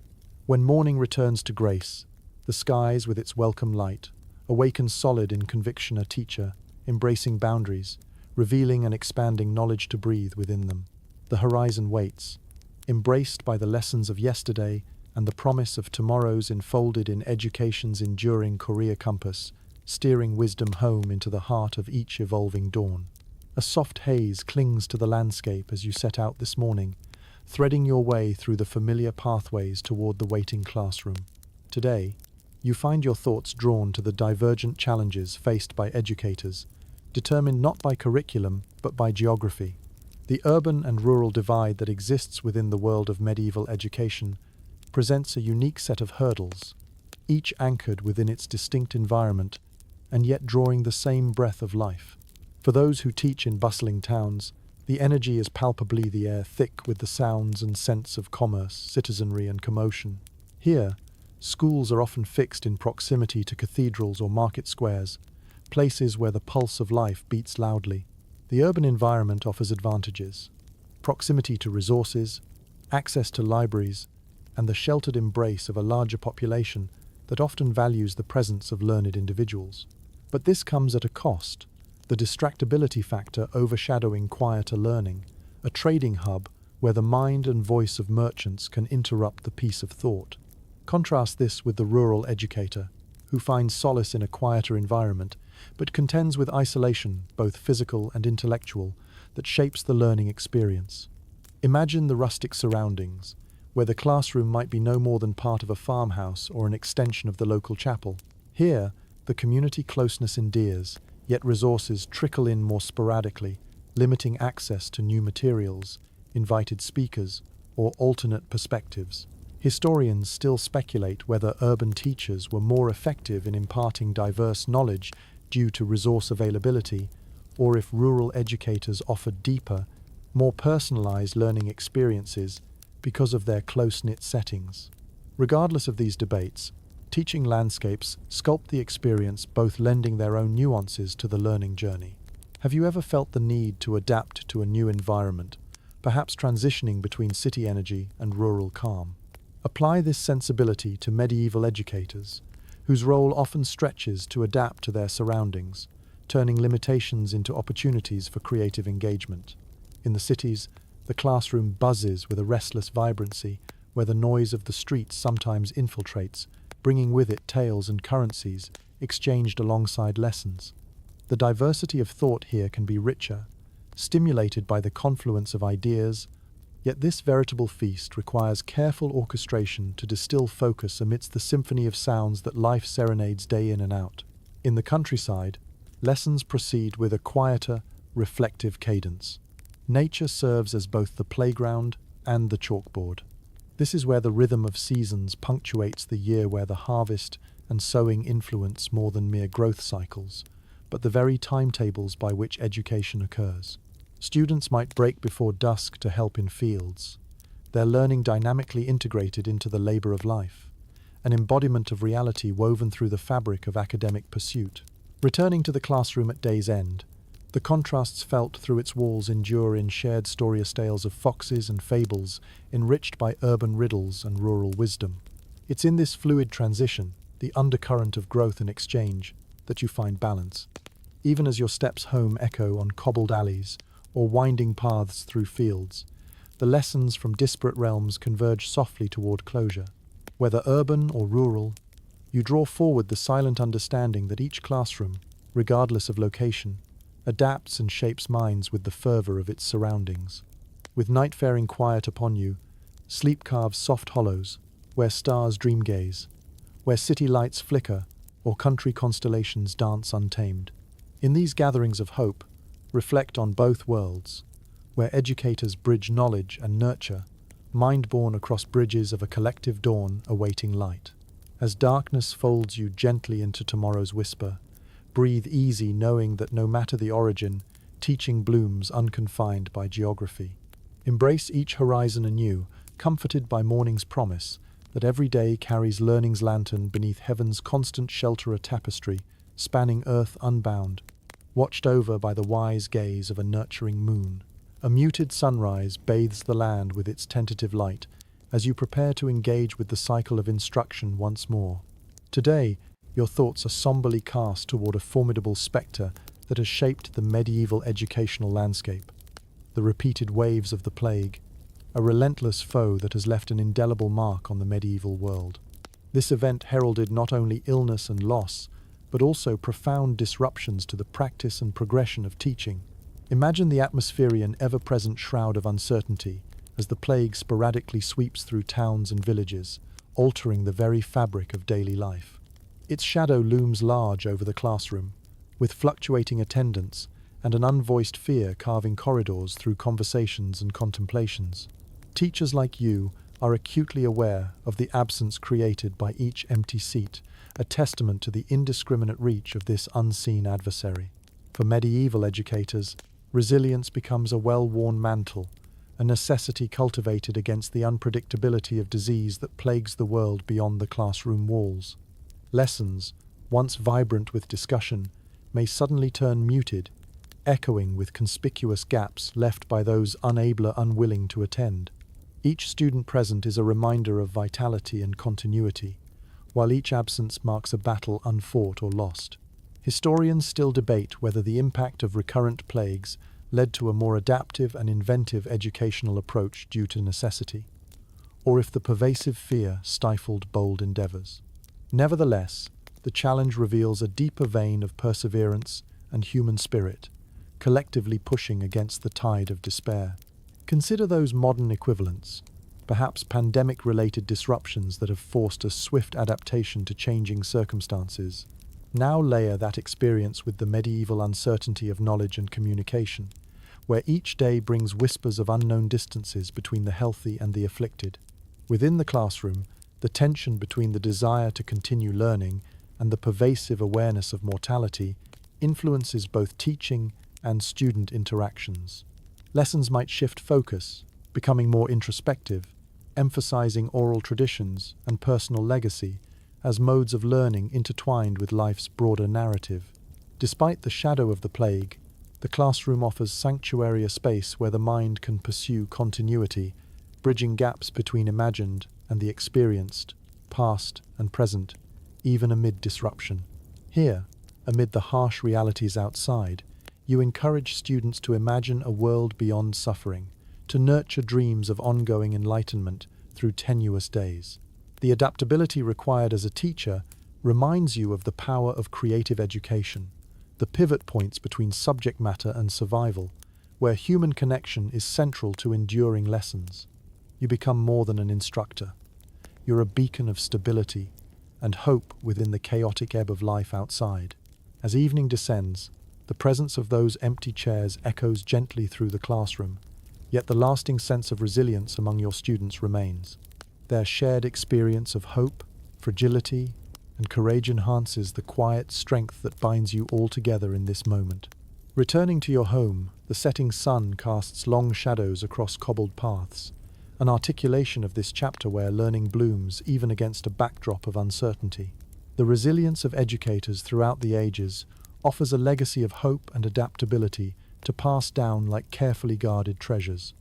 When morning returns to grace, the skies with its welcome light awakens solid in conviction, a teacher, embracing boundaries, revealing and expanding knowledge to breathe within them. The horizon waits, embraced by the lessons of yesterday and the promise of tomorrow's enfolded in education's enduring career compass, steering wisdom home into the heart of each evolving dawn. A soft haze clings to the landscape as you set out this morning, threading your way through the familiar pathways toward the waiting classroom. Today, you find your thoughts drawn to the divergent challenges faced by educators, determined not by curriculum but by geography. The urban and rural divide that exists within the world of medieval education presents a unique set of hurdles, each anchored within its distinct environment and yet drawing the same breath of life. For those who teach in bustling towns, the energy is palpably the air thick with the sounds and scents of commerce, citizenry, and commotion. Here, schools are often fixed in proximity to cathedrals or market squares, places where the pulse of life beats loudly. The urban environment offers advantages: proximity to resources, access to libraries, and the sheltered embrace of a larger population that often values the presence of learned individuals. But this comes at a cost, the distractibility factor overshadowing quieter learning, a trading hub where the mind and voice of merchants can interrupt the peace of thought. Contrast this with the rural educator, who finds solace in a quieter environment, but contends with isolation, both physical and intellectual, that shapes the learning experience. Imagine the rustic surroundings, where the classroom might be no more than part of a farmhouse or an extension of the local chapel. Here, the community closeness endears, yet resources trickle in more sporadically, limiting access to new materials, invited speakers, or alternate perspectives. Historians still speculate whether urban teachers were more effective in imparting diverse knowledge due to resource availability, or if rural educators offered deeper, more personalized learning experiences because of their close-knit settings. Regardless of these debates, teaching landscapes sculpt the experience, both lending their own nuances to the learning journey. Have you ever felt the need to adapt to a new environment, perhaps transitioning between city energy and rural calm? Apply this sensibility to medieval educators, whose role often stretches to adapt to their surroundings, turning limitations into opportunities for creative engagement. In the cities, the classroom buzzes with a restless vibrancy, where the noise of the streets sometimes infiltrates, bringing with it tales and currencies exchanged alongside lessons. The diversity of thought here can be richer, stimulated by the confluence of ideas, yet this veritable feast requires careful orchestration to distill focus amidst the symphony of sounds that life serenades day in and out. In the countryside, lessons proceed with a quieter, reflective cadence. Nature serves as both the playground and the chalkboard. This is where the rhythm of seasons punctuates the year, where the harvest and sowing influence more than mere growth cycles, but the very timetables by which education occurs. Students might break before dusk to help in fields, their learning dynamically integrated into the labor of life, an embodiment of reality woven through the fabric of academic pursuit. Returning to the classroom at day's end, the contrasts felt through its walls endure in shared storious tales of foxes and fables, enriched by urban riddles and rural wisdom. It's in this fluid transition, the undercurrent of growth and exchange, that you find balance. Even as your steps home echo on cobbled alleys or winding paths through fields, the lessons from disparate realms converge softly toward closure. Whether urban or rural, you draw forward the silent understanding that each classroom, regardless of location, adapts and shapes minds with the fervor of its surroundings. With night faring quiet upon you, sleep carves soft hollows, where stars dream gaze, where city lights flicker, or country constellations dance untamed. In these gatherings of hope, reflect on both worlds, where educators bridge knowledge and nurture, mind born across bridges of a collective dawn awaiting light. As darkness folds you gently into tomorrow's whisper, breathe easy knowing that no matter the origin, teaching blooms unconfined by geography. Embrace each horizon anew, comforted by morning's promise that every day carries learning's lantern beneath heaven's constant shelter, a tapestry spanning earth unbound, watched over by the wise gaze of a nurturing moon. A muted sunrise bathes the land with its tentative light as you prepare to engage with the cycle of instruction once more. Today, your thoughts are somberly cast toward a formidable spectre that has shaped the medieval educational landscape. The repeated waves of the plague, a relentless foe that has left an indelible mark on the medieval world. This event heralded not only illness and loss, but also profound disruptions to the practice and progression of teaching. Imagine the atmospheric, ever-present shroud of uncertainty as the plague sporadically sweeps through towns and villages, altering the very fabric of daily life. Its shadow looms large over the classroom, with fluctuating attendance and an unvoiced fear carving corridors through conversations and contemplations. Teachers like you are acutely aware of the absence created by each empty seat, a testament to the indiscriminate reach of this unseen adversary. For medieval educators, resilience becomes a well-worn mantle, a necessity cultivated against the unpredictability of disease that plagues the world beyond the classroom walls. Lessons, once vibrant with discussion, may suddenly turn muted, echoing with conspicuous gaps left by those unable or unwilling to attend. Each student present is a reminder of vitality and continuity, while each absence marks a battle unfought or lost. Historians still debate whether the impact of recurrent plagues led to a more adaptive and inventive educational approach due to necessity, or if the pervasive fear stifled bold endeavors. Nevertheless, the challenge reveals a deeper vein of perseverance and human spirit, collectively pushing against the tide of despair. Consider those modern equivalents, perhaps pandemic-related disruptions that have forced a swift adaptation to changing circumstances. Now layer that experience with the medieval uncertainty of knowledge and communication, where each day brings whispers of unknown distances between the healthy and the afflicted. Within the classroom, the tension between the desire to continue learning and the pervasive awareness of mortality influences both teaching and student interactions. Lessons might shift focus, becoming more introspective, emphasizing oral traditions and personal legacy as modes of learning intertwined with life's broader narrative. Despite the shadow of the plague, the classroom offers sanctuary, a space where the mind can pursue continuity, bridging gaps between imagined and the experienced, past and present, even amid disruption. Here, amid the harsh realities outside, you encourage students to imagine a world beyond suffering, to nurture dreams of ongoing enlightenment through tenuous days. The adaptability required as a teacher reminds you of the power of creative education, the pivot points between subject matter and survival, where human connection is central to enduring lessons. You become more than an instructor. You're a beacon of stability and hope within the chaotic ebb of life outside. As evening descends, the presence of those empty chairs echoes gently through the classroom, Yet the lasting sense of resilience among your students remains. Their shared experience of hope, fragility, and courage enhances the quiet strength that binds you all together in this moment. Returning to your home, the setting sun casts long shadows across cobbled paths, an articulation of this chapter where learning blooms even against a backdrop of uncertainty. The resilience of educators throughout the ages offers a legacy of hope and adaptability to pass down like carefully guarded treasures.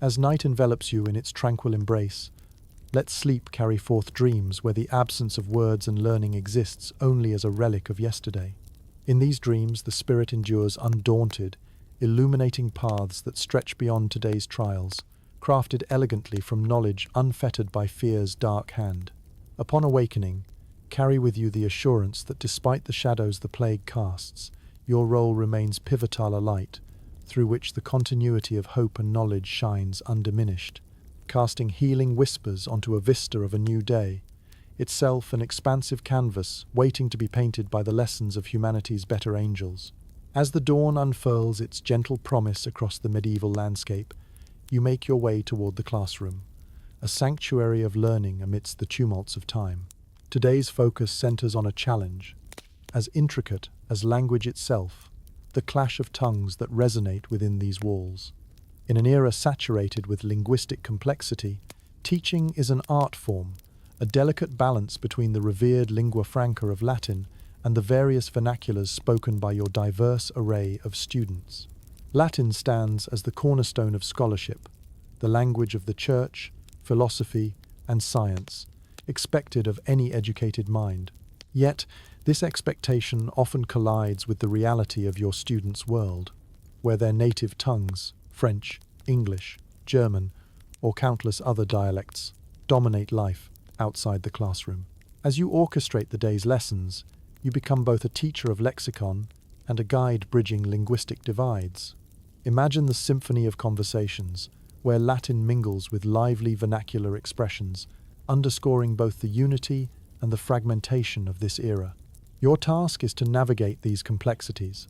As night envelops you in its tranquil embrace, let sleep carry forth dreams where the absence of words and learning exists only as a relic of yesterday. In these dreams, the spirit endures undaunted, illuminating paths that stretch beyond today's trials, crafted elegantly from knowledge unfettered by fear's dark hand. Upon awakening, carry with you the assurance that despite the shadows the plague casts, your role remains pivotal, a light through which the continuity of hope and knowledge shines undiminished, casting healing whispers onto a vista of a new day, itself an expansive canvas waiting to be painted by the lessons of humanity's better angels. As the dawn unfurls its gentle promise across the medieval landscape, you make your way toward the classroom, a sanctuary of learning amidst the tumults of time. Today's focus centers on a challenge, as intricate as language itself, the clash of tongues that resonate within these walls. In an era saturated with linguistic complexity, teaching is an art form, a delicate balance between the revered lingua franca of Latin and the various vernaculars spoken by your diverse array of students. Latin stands as the cornerstone of scholarship, the language of the church, philosophy, and science, expected of any educated mind. Yet, this expectation often collides with the reality of your students' world, where their native tongues, French, English, German, or countless other dialects, dominate life outside the classroom. As you orchestrate the day's lessons, you become both a teacher of lexicon and a guide bridging linguistic divides. Imagine the symphony of conversations, where Latin mingles with lively vernacular expressions, underscoring both the unity and the fragmentation of this era. Your task is to navigate these complexities,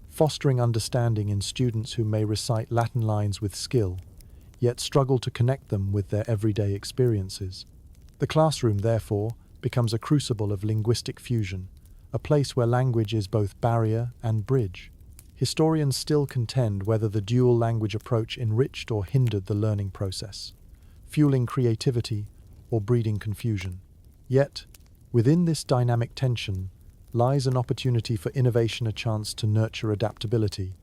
fostering understanding in students who may recite Latin lines with skill, yet struggle to connect them with their everyday experiences. The classroom, therefore, becomes a crucible of linguistic fusion, a place where language is both barrier and bridge. Historians still contend whether the dual language approach enriched or hindered the learning process, fueling creativity or breeding confusion. Yet, within this dynamic tension lies an opportunity for innovation, a chance to nurture adaptability,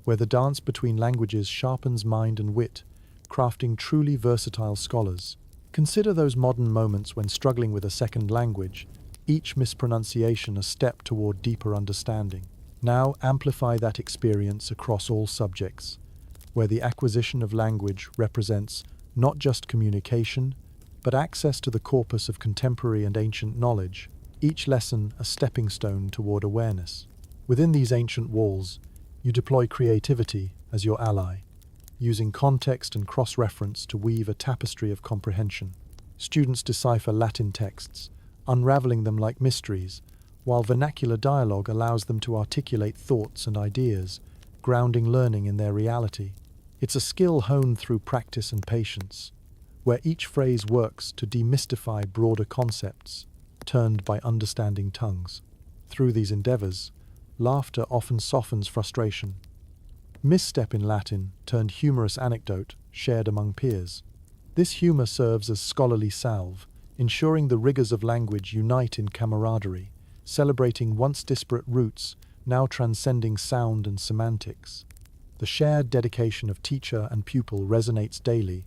where the dance between languages sharpens mind and wit, crafting truly versatile scholars. Consider those modern moments when struggling with a second language, each mispronunciation a step toward deeper understanding. Now amplify that experience across all subjects, where the acquisition of language represents not just communication, but access to the corpus of contemporary and ancient knowledge, each lesson a stepping stone toward awareness. Within these ancient walls, you deploy creativity as your ally, using context and cross-reference to weave a tapestry of comprehension. Students decipher Latin texts, unraveling them like mysteries, while vernacular dialogue allows them to articulate thoughts and ideas, grounding learning in their reality. It's a skill honed through practice and patience, where each phrase works to demystify broader concepts, turned by understanding tongues. Through these endeavors, laughter often softens frustration. Misstep in Latin turned humorous anecdote shared among peers. This humor serves as scholarly salve, ensuring the rigors of language unite in camaraderie, celebrating once disparate roots, now transcending sound and semantics. The shared dedication of teacher and pupil resonates daily,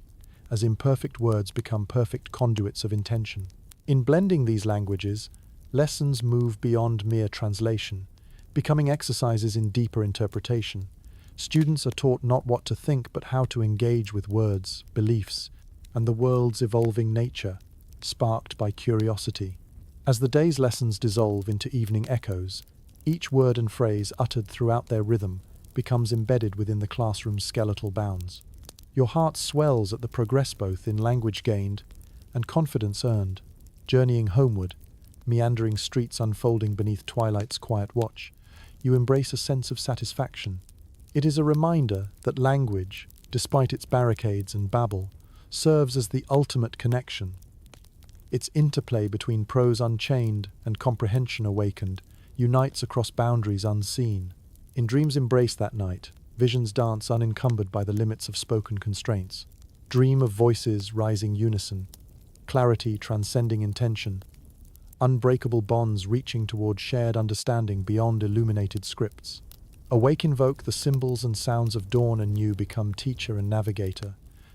as imperfect words become perfect conduits of intention. In blending these languages, lessons move beyond mere translation, becoming exercises in deeper interpretation. Students are taught not what to think, but how to engage with words, beliefs, and the world's evolving nature, sparked by curiosity. As the day's lessons dissolve into evening echoes, each word and phrase uttered throughout their rhythm becomes embedded within the classroom's skeletal bounds. Your heart swells at the progress both in language gained and confidence earned. Journeying homeward, meandering streets unfolding beneath twilight's quiet watch, you embrace a sense of satisfaction. It is a reminder that language, despite its barricades and babble, serves as the ultimate connection. Its interplay between prose unchained and comprehension awakened unites across boundaries unseen. In dreams embraced that night, visions dance unencumbered by the limits of spoken constraints. Dream of voices rising unison, clarity transcending intention, unbreakable bonds reaching toward shared understanding beyond illuminated scripts. Awake invoke the symbols and sounds of dawn anew become teacher and navigator,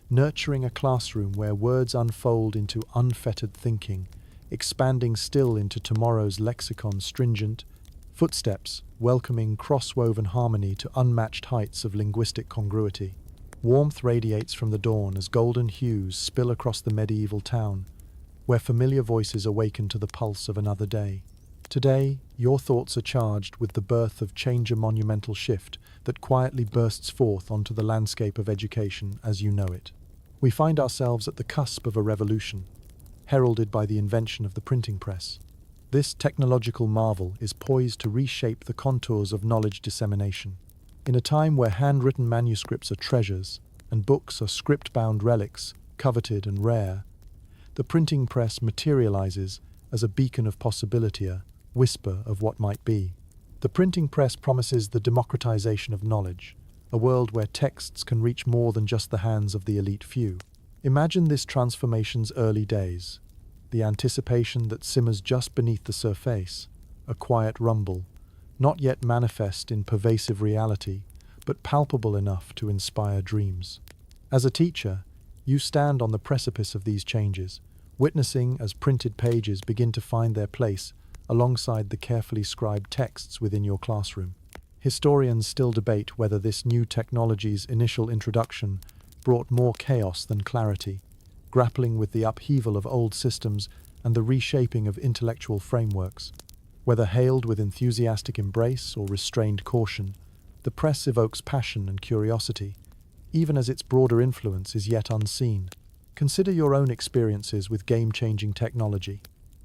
nurturing a classroom where words unfold into unfettered thinking, expanding still into tomorrow's lexicon stringent, footsteps welcoming cross-woven harmony to unmatched heights of linguistic congruity. Warmth radiates from the dawn as golden hues spill across the medieval town, where familiar voices awaken to the pulse of another day. Today, your thoughts are charged with the birth of change, a monumental shift that quietly bursts forth onto the landscape of education as you know it. We find ourselves at the cusp of a revolution, heralded by the invention of the printing press. This technological marvel is poised to reshape the contours of knowledge dissemination. In a time where handwritten manuscripts are treasures and books are script-bound relics, coveted and rare, the printing press materializes as a beacon of possibility, a whisper of what might be. The printing press promises the democratization of knowledge, a world where texts can reach more than just the hands of the elite few. Imagine this transformation's early days, the anticipation that simmers just beneath the surface, a quiet rumble, not yet manifest in pervasive reality, but palpable enough to inspire dreams. As a teacher, you stand on the precipice of these changes, witnessing as printed pages begin to find their place alongside the carefully scribed texts within your classroom. Historians still debate whether this new technology's initial introduction brought more chaos than clarity, grappling with the upheaval of old systems and the reshaping of intellectual frameworks. Whether hailed with enthusiastic embrace or restrained caution, the press evokes passion and curiosity, even as its broader influence is yet unseen. Consider your own experiences with game-changing technology,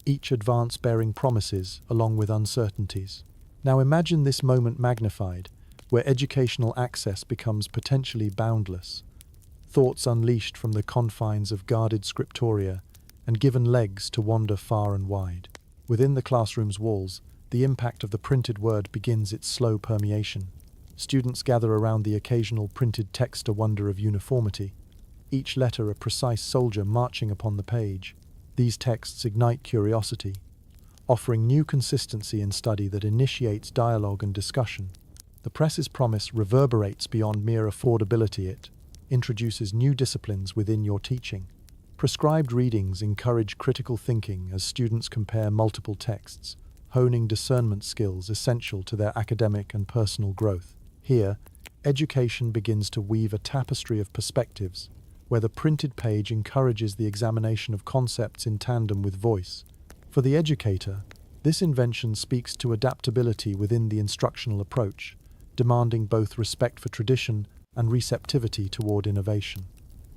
each advance bearing promises along with uncertainties. Now imagine this moment magnified, where educational access becomes potentially boundless, thoughts unleashed from the confines of guarded scriptoria and given legs to wander far and wide. Within the classroom's walls, the impact of the printed word begins its slow permeation. Students gather around the occasional printed text, a wonder of uniformity, each letter a precise soldier marching upon the page. These texts ignite curiosity, offering new consistency in study that initiates dialogue and discussion. The press's promise reverberates beyond mere affordability. It introduces new disciplines within your teaching. Prescribed readings encourage critical thinking as students compare multiple texts, honing discernment skills essential to their academic and personal growth. Here, education begins to weave a tapestry of perspectives, where the printed page encourages the examination of concepts in tandem with voice. For the educator, this invention speaks to adaptability within the instructional approach, demanding both respect for tradition and receptivity toward innovation.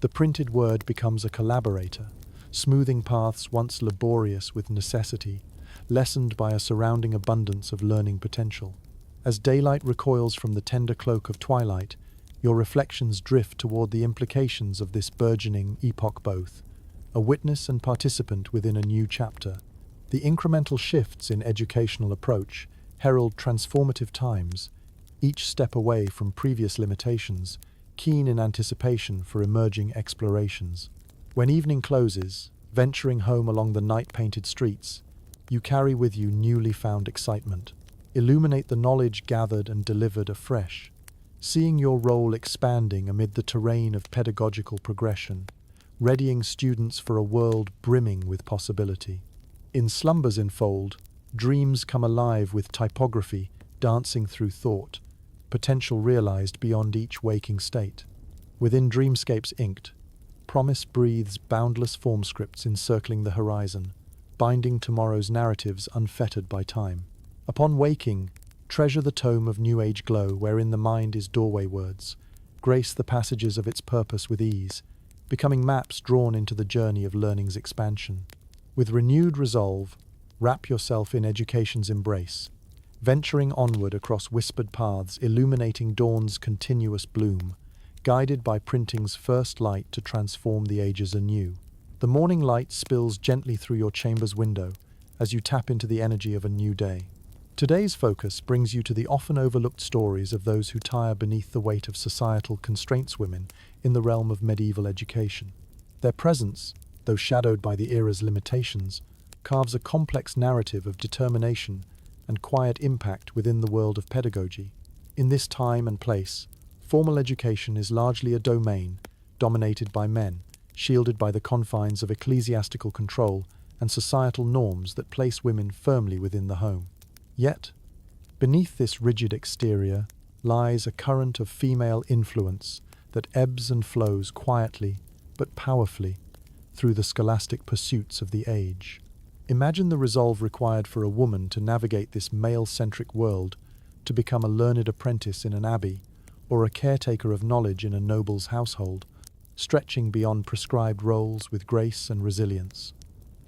The printed word becomes a collaborator, smoothing paths once laborious with necessity, lessened by a surrounding abundance of learning potential. As daylight recoils from the tender cloak of twilight, your reflections drift toward the implications of this burgeoning epoch, both a witness and participant within a new chapter. The incremental shifts in educational approach herald transformative times, each step away from previous limitations, keen in anticipation for emerging explorations. When evening closes, venturing home along the night-painted streets, you carry with you newly found excitement. Illuminate the knowledge gathered and delivered afresh, seeing your role expanding amid the terrain of pedagogical progression, readying students for a world brimming with possibility. In slumbers enfold, dreams come alive with typography dancing through thought, potential realized beyond each waking state. Within dreamscapes inked, promise breathes boundless form scripts encircling the horizon, binding tomorrow's narratives unfettered by time. Upon waking, treasure the tome of New Age glow wherein the mind is doorway words, grace the passages of its purpose with ease, becoming maps drawn into the journey of learning's expansion. With renewed resolve, wrap yourself in education's embrace, venturing onward across whispered paths illuminating dawn's continuous bloom, guided by printing's first light to transform the ages anew. The morning light spills gently through your chamber's window as you tap into the energy of a new day. Today's focus brings you to the often overlooked stories of those who tire beneath the weight of societal constraints women in the realm of medieval education. Their presence, though shadowed by the era's limitations, carves a complex narrative of determination and quiet impact within the world of pedagogy. In this time and place, formal education is largely a domain dominated by men, shielded by the confines of ecclesiastical control and societal norms that place women firmly within the home. Yet, beneath this rigid exterior lies a current of female influence that ebbs and flows quietly but powerfully through the scholastic pursuits of the age. Imagine the resolve required for a woman to navigate this male-centric world, to become a learned apprentice in an abbey, or a caretaker of knowledge in a noble's household, stretching beyond prescribed roles with grace and resilience.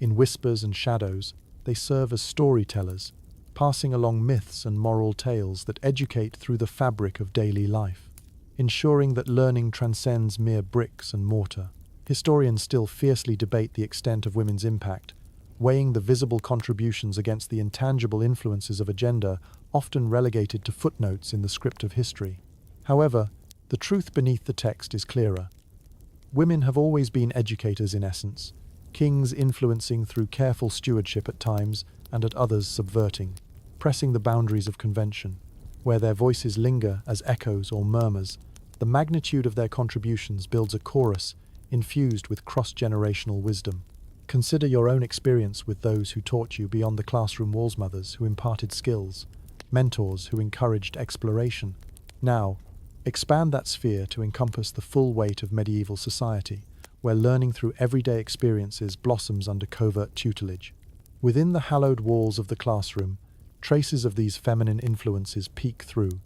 In whispers and shadows, they serve as storytellers, passing along myths and moral tales that educate through the fabric of daily life, ensuring that learning transcends mere bricks and mortar. Historians still fiercely debate the extent of women's impact, weighing the visible contributions against the intangible influences of a gender often relegated to footnotes in the script of history. However, the truth beneath the text is clearer. Women have always been educators in essence, kings influencing through careful stewardship at times and at others subverting, pressing the boundaries of convention. Where their voices linger as echoes or murmurs, the magnitude of their contributions builds a chorus infused with cross-generational wisdom. Consider your own experience with those who taught you beyond the classroom walls, mothers who imparted skills, mentors who encouraged exploration. Now, expand that sphere to encompass the full weight of medieval society, where learning through everyday experiences blossoms under covert tutelage. Within the hallowed walls of the classroom, traces of these feminine influences peek through,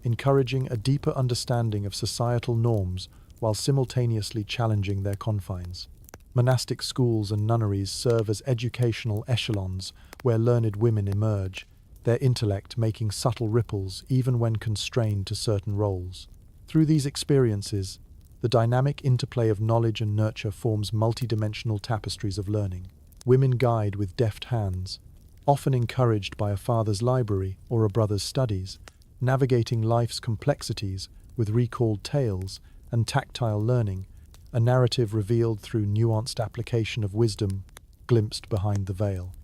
encouraging a deeper understanding of societal norms while simultaneously challenging their confines. Monastic schools and nunneries serve as educational echelons where learned women emerge, their intellect making subtle ripples even when constrained to certain roles. Through these experiences, the dynamic interplay of knowledge and nurture forms multidimensional tapestries of learning. Women guide with deft hands, often encouraged by a father's library or a brother's studies, navigating life's complexities with recalled tales and tactile learning, a narrative revealed through nuanced application of wisdom glimpsed behind the veil.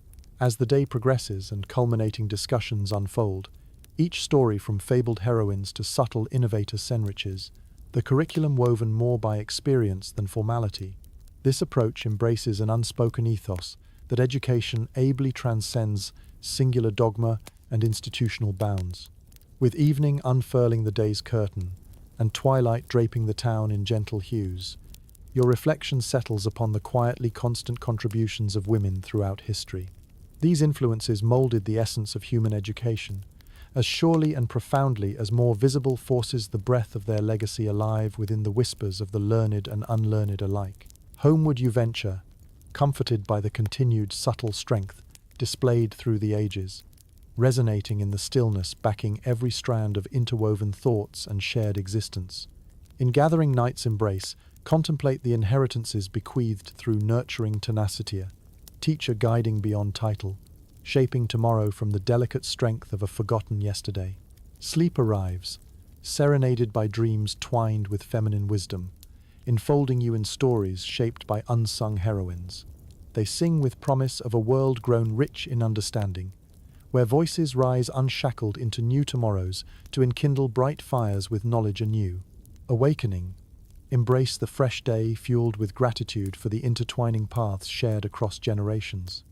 As the day progresses and culminating discussions unfold, each story from fabled heroines to subtle innovators enriches, the curriculum woven more by experience than formality. This approach embraces an unspoken ethos that education ably transcends singular dogma and institutional bounds. With evening unfurling the day's curtain and twilight draping the town in gentle hues, your reflection settles upon the quietly constant contributions of women throughout history. These influences molded the essence of human education, as surely and profoundly as more visible forces the breath of their legacy alive within the whispers of the learned and unlearned alike. Homeward you venture, comforted by the continued subtle strength displayed through the ages, resonating in the stillness backing every strand of interwoven thoughts and shared existence. In gathering night's embrace, contemplate the inheritances bequeathed through nurturing tenacity, teacher guiding beyond title, shaping tomorrow from the delicate strength of a forgotten yesterday. Sleep arrives, serenaded by dreams twined with feminine wisdom, enfolding you in stories shaped by unsung heroines. They sing with promise of a world grown rich in understanding, where voices rise unshackled into new tomorrows to enkindle bright fires with knowledge anew. Awakening, embrace the fresh day fueled with gratitude for the intertwining paths shared across generations.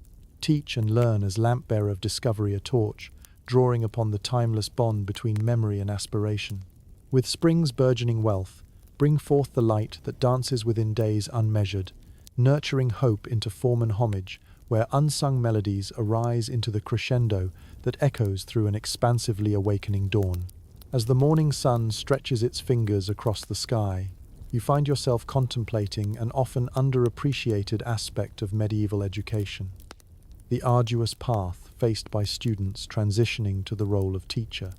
Teach and learn as lamp-bearer of discovery a torch, drawing upon the timeless bond between memory and aspiration. With spring's burgeoning wealth, bring forth the light that dances within days unmeasured, nurturing hope into form and homage, where unsung melodies arise into the crescendo that echoes through an expansively awakening dawn. As the morning sun stretches its fingers across the sky, you find yourself contemplating an often underappreciated aspect of medieval education: the arduous path faced by students transitioning to the role of teacher.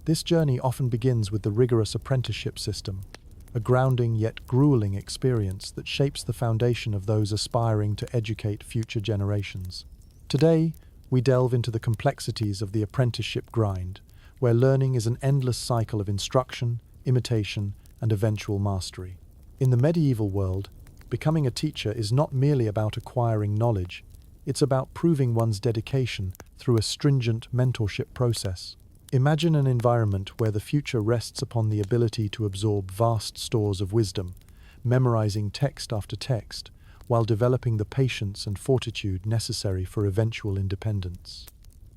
This journey often begins with the rigorous apprenticeship system, a grounding yet grueling experience that shapes the foundation of those aspiring to educate future generations. Today, we delve into the complexities of the apprenticeship grind, where learning is an endless cycle of instruction, imitation, and eventual mastery. In the medieval world, becoming a teacher is not merely about acquiring knowledge, it's about proving one's dedication through a stringent mentorship process. Imagine an environment where the future rests upon the ability to absorb vast stores of wisdom, memorizing text after text, while developing the patience and fortitude necessary for eventual independence.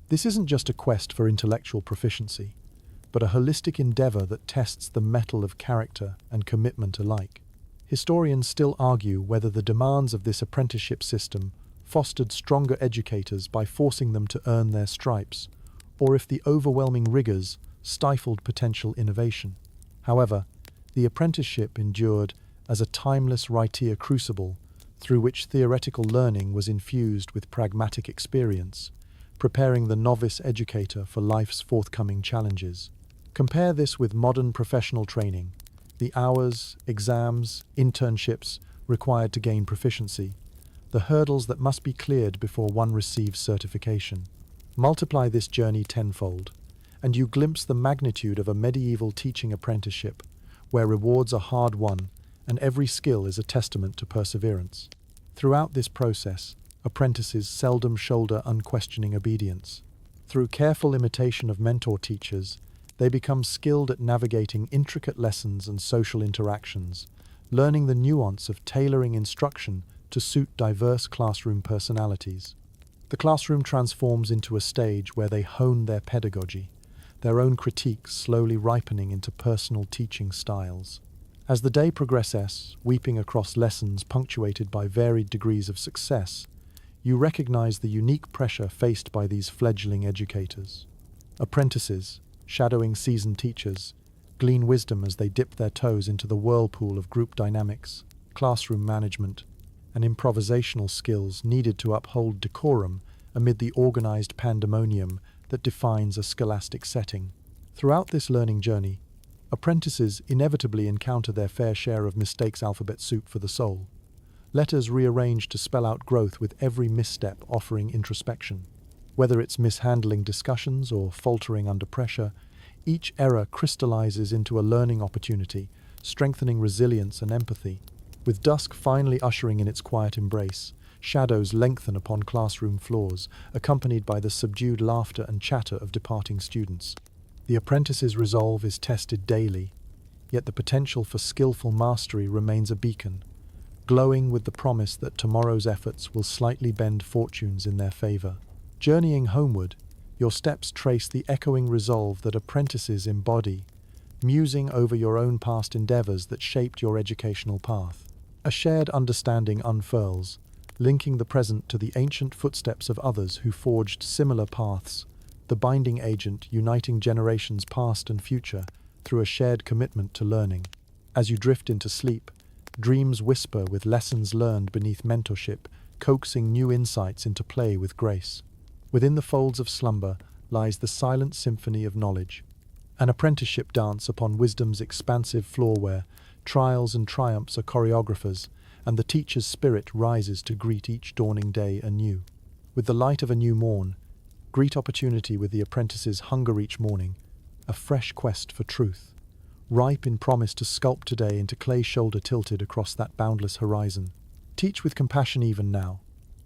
This isn't just a quest for intellectual proficiency, but a holistic endeavor that tests the mettle of character and commitment alike. Historians still argue whether the demands of this apprenticeship system fostered stronger educators by forcing them to earn their stripes, or if the overwhelming rigors stifled potential innovation. However, the apprenticeship endured as a timeless writer crucible through which theoretical learning was infused with pragmatic experience, preparing the novice educator for life's forthcoming challenges. Compare this with modern professional training, the hours, exams, internships required to gain proficiency, the hurdles that must be cleared before one receives certification. Multiply this journey tenfold, and you glimpse the magnitude of a medieval teaching apprenticeship, where rewards are hard-won and every skill is a testament to perseverance. Throughout this process, apprentices seldom shoulder unquestioning obedience. Through careful imitation of mentor teachers, they become skilled at navigating intricate lessons and social interactions, learning the nuance of tailoring instruction to suit diverse classroom personalities. The classroom transforms into a stage where they hone their pedagogy, their own critiques slowly ripening into personal teaching styles. As the day progresses, weeping across lessons punctuated by varied degrees of success, you recognize the unique pressure faced by these fledgling educators. Apprentices, shadowing seasoned teachers, glean wisdom as they dip their toes into the whirlpool of group dynamics, classroom management, and improvisational skills needed to uphold decorum amid the organized pandemonium that defines a scholastic setting. Throughout this learning journey, apprentices inevitably encounter their fair share of mistakes, alphabet soup for the soul. Letters rearranged to spell out growth with every misstep offering introspection. Whether it's mishandling discussions or faltering under pressure, each error crystallizes into a learning opportunity, strengthening resilience and empathy. With dusk finally ushering in its quiet embrace, shadows lengthen upon classroom floors, accompanied by the subdued laughter and chatter of departing students. The apprentice's resolve is tested daily, yet the potential for skillful mastery remains a beacon, glowing with the promise that tomorrow's efforts will slightly bend fortunes in their favor. Journeying homeward, your steps trace the echoing resolve that apprentices embody, musing over your own past endeavors that shaped your educational path. A shared understanding unfurls, linking the present to the ancient footsteps of others who forged similar paths, the binding agent uniting generations past and future through a shared commitment to learning. As you drift into sleep, dreams whisper with lessons learned beneath mentorship, coaxing new insights into play with grace. Within the folds of slumber lies the silent symphony of knowledge, an apprenticeship dance upon wisdom's expansive floor where trials and triumphs are choreographers, and the teacher's spirit rises to greet each dawning day anew. With the light of a new morn, greet opportunity with the apprentice's hunger each morning, a fresh quest for truth, ripe in promise to sculpt today into clay shoulder tilted across that boundless horizon. Teach with compassion even now.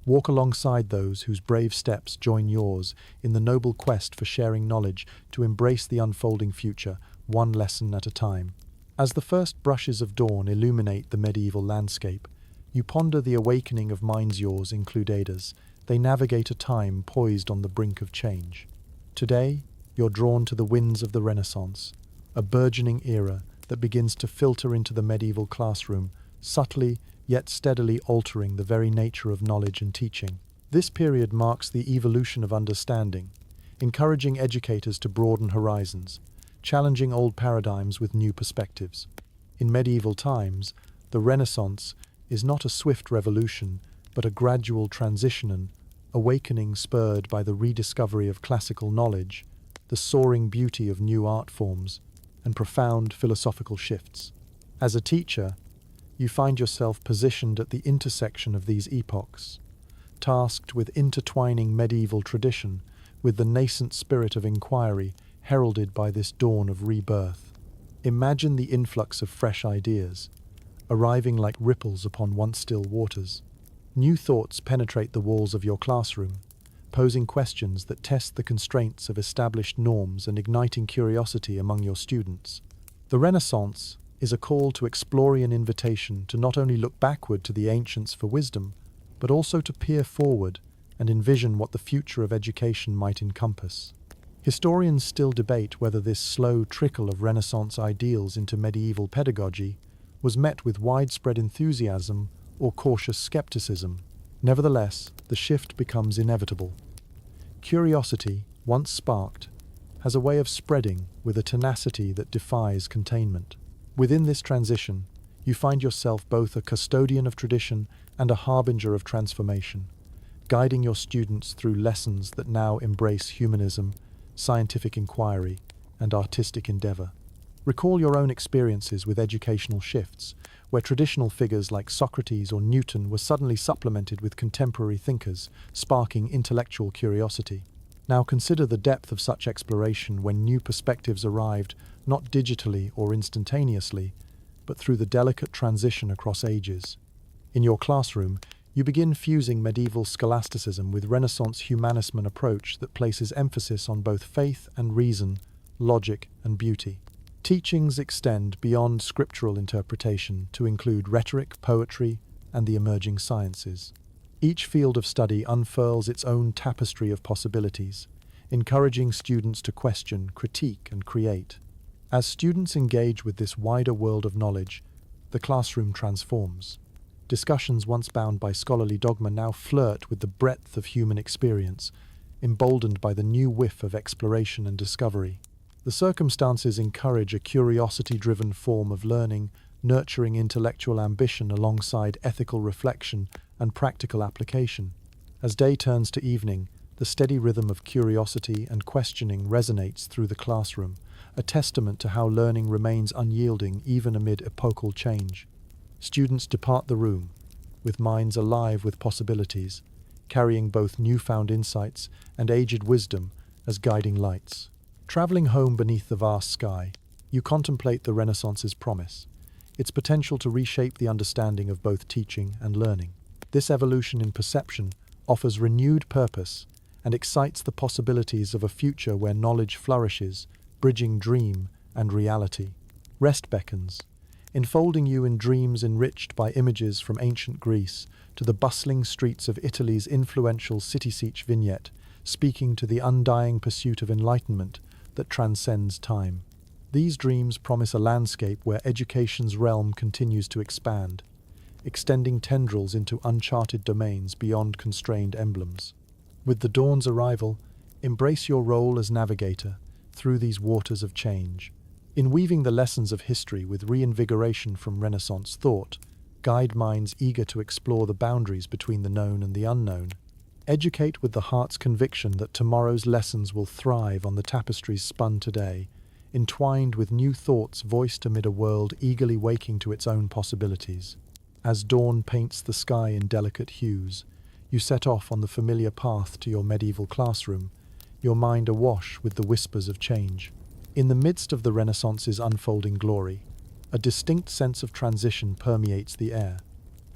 Walk alongside those whose brave steps join yours in the noble quest for sharing knowledge to embrace the unfolding future, one lesson at a time. As the first brushes of dawn illuminate the medieval landscape, you ponder the awakening of minds yours includadas. They navigate a time poised on the brink of change. Today, you're drawn to the winds of the Renaissance, a burgeoning era that begins to filter into the medieval classroom, subtly yet steadily altering the very nature of knowledge and teaching. This period marks the evolution of understanding, encouraging educators to broaden horizons, challenging old paradigms with new perspectives. In medieval times, the Renaissance is not a swift revolution, but a gradual transition, an awakening spurred by the rediscovery of classical knowledge, the soaring beauty of new art forms, and profound philosophical shifts. As a teacher, you find yourself positioned at the intersection of these epochs, tasked with intertwining medieval tradition with the nascent spirit of inquiry heralded by this dawn of rebirth. Imagine the influx of fresh ideas, arriving like ripples upon once still waters. New thoughts penetrate the walls of your classroom, posing questions that test the constraints of established norms and igniting curiosity among your students. The Renaissance is a call to Explorian invitation to not only look backward to the ancients for wisdom, but also to peer forward and envision what the future of education might encompass. Historians still debate whether this slow trickle of Renaissance ideals into medieval pedagogy was met with widespread enthusiasm or cautious skepticism. Nevertheless, the shift becomes inevitable. Curiosity, once sparked, has a way of spreading with a tenacity that defies containment. Within this transition, you find yourself both a custodian of tradition and a harbinger of transformation, guiding your students through lessons that now embrace humanism, scientific inquiry, and artistic endeavor. Recall your own experiences with educational shifts, where traditional figures like Socrates or Newton were suddenly supplemented with contemporary thinkers, sparking intellectual curiosity. Now consider the depth of such exploration when new perspectives arrived, not digitally or instantaneously, but through the delicate transition across ages. In your classroom, you begin fusing medieval scholasticism with Renaissance humanism, an approach that places emphasis on both faith and reason, logic and beauty. Teachings extend beyond scriptural interpretation to include rhetoric, poetry, and the emerging sciences. Each field of study unfurls its own tapestry of possibilities, encouraging students to question, critique, and create. As students engage with this wider world of knowledge, the classroom transforms. Discussions once bound by scholarly dogma now flirt with the breadth of human experience, emboldened by the new whiff of exploration and discovery. The circumstances encourage a curiosity-driven form of learning, nurturing intellectual ambition alongside ethical reflection and practical application. As day turns to evening, the steady rhythm of curiosity and questioning resonates through the classroom, a testament to how learning remains unyielding even amid epochal change. Students depart the room, with minds alive with possibilities, carrying both newfound insights and aged wisdom as guiding lights. Traveling home beneath the vast sky, you contemplate the Renaissance's promise, its potential to reshape the understanding of both teaching and learning. This evolution in perception offers renewed purpose and excites the possibilities of a future where knowledge flourishes, bridging dream and reality. Rest beckons, enfolding you in dreams enriched by images from ancient Greece to the bustling streets of Italy's influential city-siege vignette, speaking to the undying pursuit of enlightenment that transcends time. These dreams promise a landscape where education's realm continues to expand, extending tendrils into uncharted domains beyond constrained emblems. With the dawn's arrival, embrace your role as navigator through these waters of change. In weaving the lessons of history with reinvigoration from Renaissance thought, guide minds eager to explore the boundaries between the known and the unknown. Educate with the heart's conviction that tomorrow's lessons will thrive on the tapestries spun today, entwined with new thoughts voiced amid a world eagerly waking to its own possibilities. As dawn paints the sky in delicate hues, you set off on the familiar path to your medieval classroom, your mind awash with the whispers of change. In the midst of the Renaissance's unfolding glory, a distinct sense of transition permeates the air,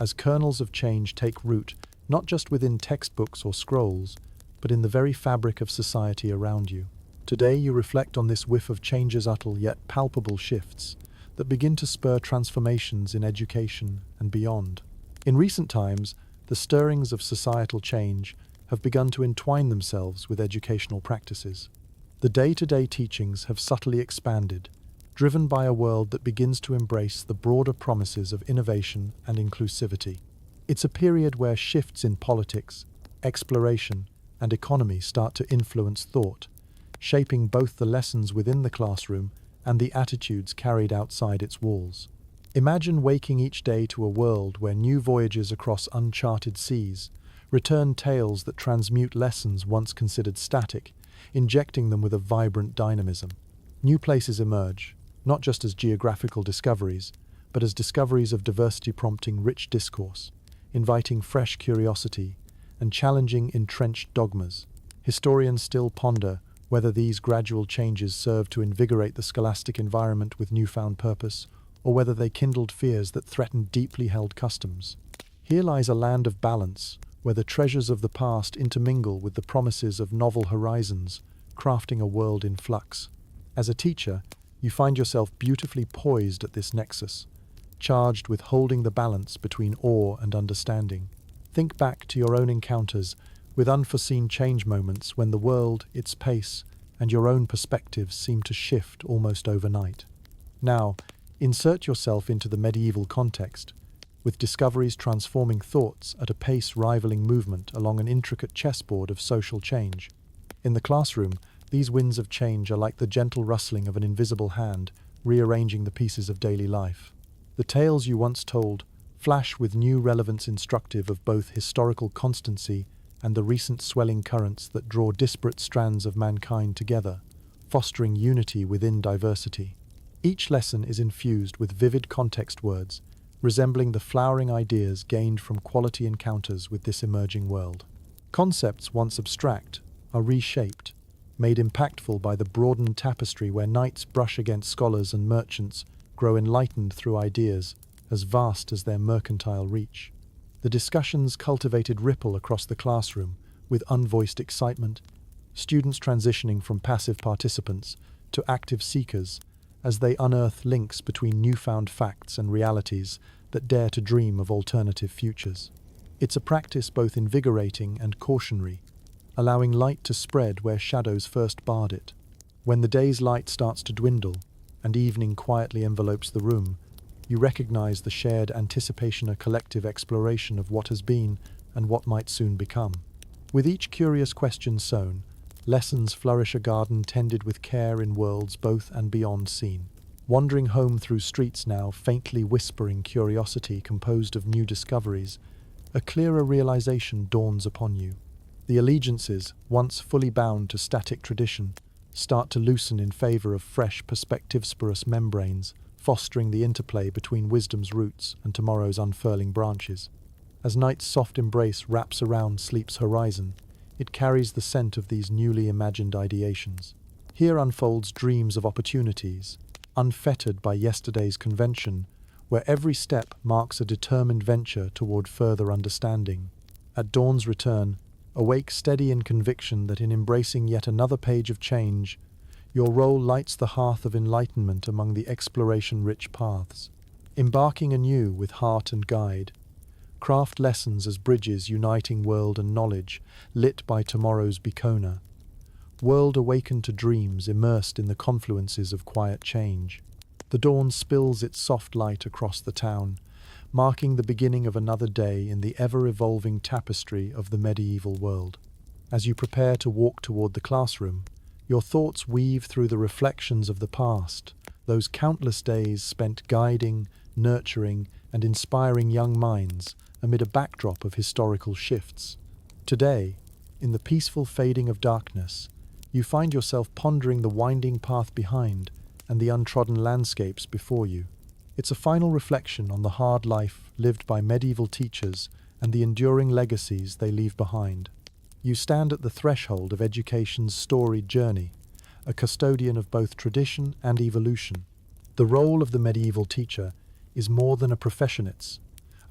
as kernels of change take root not just within textbooks or scrolls, but in the very fabric of society around you. Today you reflect on this whiff of change's subtle yet palpable shifts that begin to spur transformations in education and beyond. In recent times, the stirrings of societal change have begun to entwine themselves with educational practices. The day-to-day teachings have subtly expanded, driven by a world that begins to embrace the broader promises of innovation and inclusivity. It's a period where shifts in politics, exploration, and economy start to influence thought, shaping both the lessons within the classroom and the attitudes carried outside its walls. Imagine waking each day to a world where new voyages across uncharted seas return tales that transmute lessons once considered static, injecting them with a vibrant dynamism. New places emerge, not just as geographical discoveries, but as discoveries of diversity prompting rich discourse, inviting fresh curiosity, and challenging entrenched dogmas. Historians still ponder whether these gradual changes serve to invigorate the scholastic environment with newfound purpose, or whether they kindled fears that threatened deeply held customs. Here lies a land of balance, where the treasures of the past intermingle with the promises of novel horizons, crafting a world in flux. As a teacher, you find yourself beautifully poised at this nexus, charged with holding the balance between awe and understanding. Think back to your own encounters with unforeseen change moments when the world, its pace, and your own perspectives seem to shift almost overnight. Now, insert yourself into the medieval context, with discoveries transforming thoughts at a pace rivaling movement along an intricate chessboard of social change. In the classroom, these winds of change are like the gentle rustling of an invisible hand, rearranging the pieces of daily life. The tales you once told flash with new relevance instructive of both historical constancy and the recent swelling currents that draw disparate strands of mankind together, fostering unity within diversity. Each lesson is infused with vivid context words, resembling the flowering ideas gained from quality encounters with this emerging world. Concepts once abstract are reshaped, made impactful by the broadened tapestry where knights brush against scholars and merchants grow enlightened through ideas as vast as their mercantile reach. The discussions cultivated ripple across the classroom with unvoiced excitement, students transitioning from passive participants to active seekers as they unearth links between newfound facts and realities that dare to dream of alternative futures. It's a practice both invigorating and cautionary, allowing light to spread where shadows first barred it. When the day's light starts to dwindle and evening quietly envelopes the room, you recognize the shared anticipation, a collective exploration of what has been and what might soon become. With each curious question sown, lessons flourish, a garden tended with care in worlds both and beyond seen. Wandering home through streets now faintly whispering curiosity composed of new discoveries, a clearer realization dawns upon you. The allegiances, once fully bound to static tradition, start to loosen in favor of fresh perspectivesporous membranes, fostering the interplay between wisdom's roots and tomorrow's unfurling branches. As night's soft embrace wraps around sleep's horizon, it carries the scent of these newly imagined ideations. Here unfolds dreams of opportunities, unfettered by yesterday's convention, where every step marks a determined venture toward further understanding. At dawn's return, awake steady in conviction that in embracing yet another page of change, your role lights the hearth of enlightenment among the exploration-rich paths. Embarking anew with heart and guide, craft lessons as bridges uniting world and knowledge, lit by tomorrow's beacon. World awakened to dreams immersed in the confluences of quiet change. The dawn spills its soft light across the town, marking the beginning of another day in the ever-evolving tapestry of the medieval world. As you prepare to walk toward the classroom, your thoughts weave through the reflections of the past, those countless days spent guiding, nurturing, and inspiring young minds amid a backdrop of historical shifts. Today, in the peaceful fading of darkness, you find yourself pondering the winding path behind and the untrodden landscapes before you. It's a final reflection on the hard life lived by medieval teachers and the enduring legacies they leave behind. You stand at the threshold of education's storied journey, a custodian of both tradition and evolution. The role of the medieval teacher is more than a profession, it's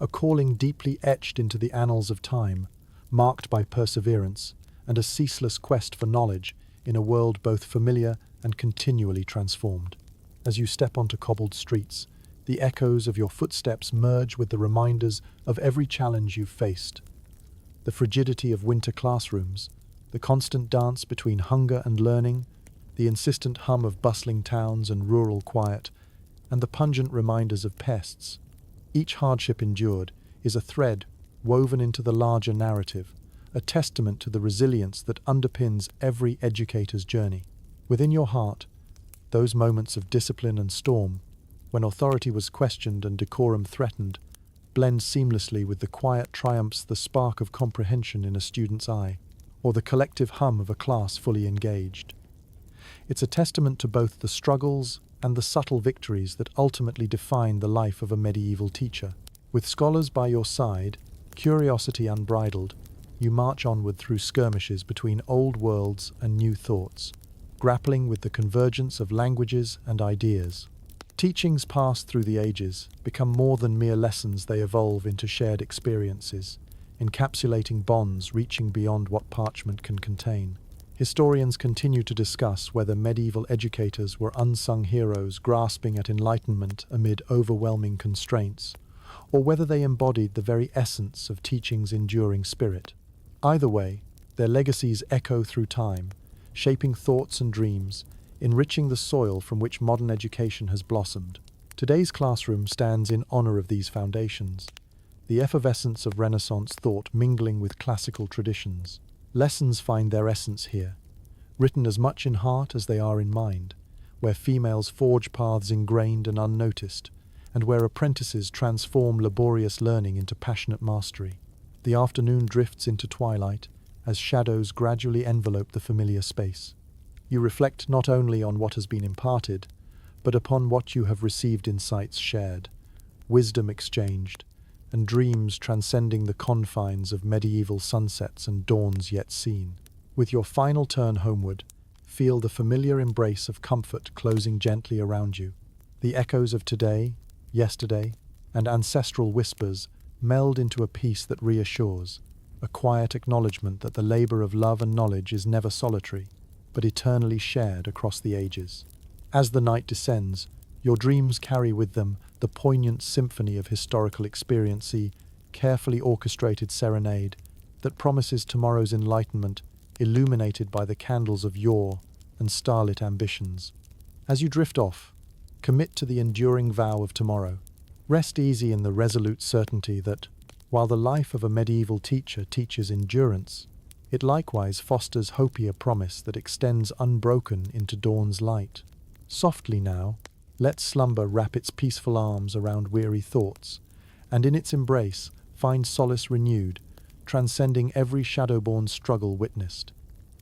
a calling deeply etched into the annals of time, marked by perseverance and a ceaseless quest for knowledge in a world both familiar and continually transformed. As you step onto cobbled streets, the echoes of your footsteps merge with the reminders of every challenge you've faced. The frigidity of winter classrooms, the constant dance between hunger and learning, the insistent hum of bustling towns and rural quiet, and the pungent reminders of pests. Each hardship endured is a thread woven into the larger narrative, a testament to the resilience that underpins every educator's journey. Within your heart, those moments of discipline and storm, when authority was questioned and decorum threatened, blend seamlessly with the quiet triumphs, the spark of comprehension in a student's eye, or the collective hum of a class fully engaged. It's a testament to both the struggles and the subtle victories that ultimately define the life of a medieval teacher. With scholars by your side, curiosity unbridled, you march onward through skirmishes between old worlds and new thoughts, grappling with the convergence of languages and ideas. Teachings passed through the ages become more than mere lessons. They evolve into shared experiences, encapsulating bonds reaching beyond what parchment can contain. Historians continue to discuss whether medieval educators were unsung heroes grasping at enlightenment amid overwhelming constraints, or whether they embodied the very essence of teaching's enduring spirit. Either way, their legacies echo through time, shaping thoughts and dreams, enriching the soil from which modern education has blossomed. Today's classroom stands in honor of these foundations, the effervescence of Renaissance thought mingling with classical traditions. Lessons find their essence here, written as much in heart as they are in mind, where females forge paths ingrained and unnoticed, and where apprentices transform laborious learning into passionate mastery. The afternoon drifts into twilight as shadows gradually envelope the familiar space. You reflect not only on what has been imparted, but upon what you have received, insights shared, wisdom exchanged, and dreams transcending the confines of medieval sunsets and dawns yet seen. With your final turn homeward, feel the familiar embrace of comfort closing gently around you. The echoes of today, yesterday, and ancestral whispers meld into a peace that reassures, a quiet acknowledgement that the labor of love and knowledge is never solitary, but eternally shared across the ages. As the night descends, your dreams carry with them the poignant symphony of historical experience, carefully orchestrated serenade that promises tomorrow's enlightenment, illuminated by the candles of yore and starlit ambitions. As you drift off, commit to the enduring vow of tomorrow. Rest easy in the resolute certainty that, while the life of a medieval teacher teaches endurance, it likewise fosters hopier promise that extends unbroken into dawn's light. Softly now, let slumber wrap its peaceful arms around weary thoughts, and in its embrace find solace renewed, transcending every shadow-born struggle witnessed.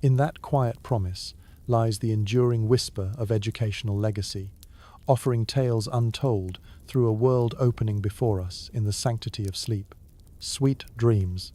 In that quiet promise lies the enduring whisper of educational legacy, offering tales untold through a world opening before us in the sanctity of sleep. Sweet dreams.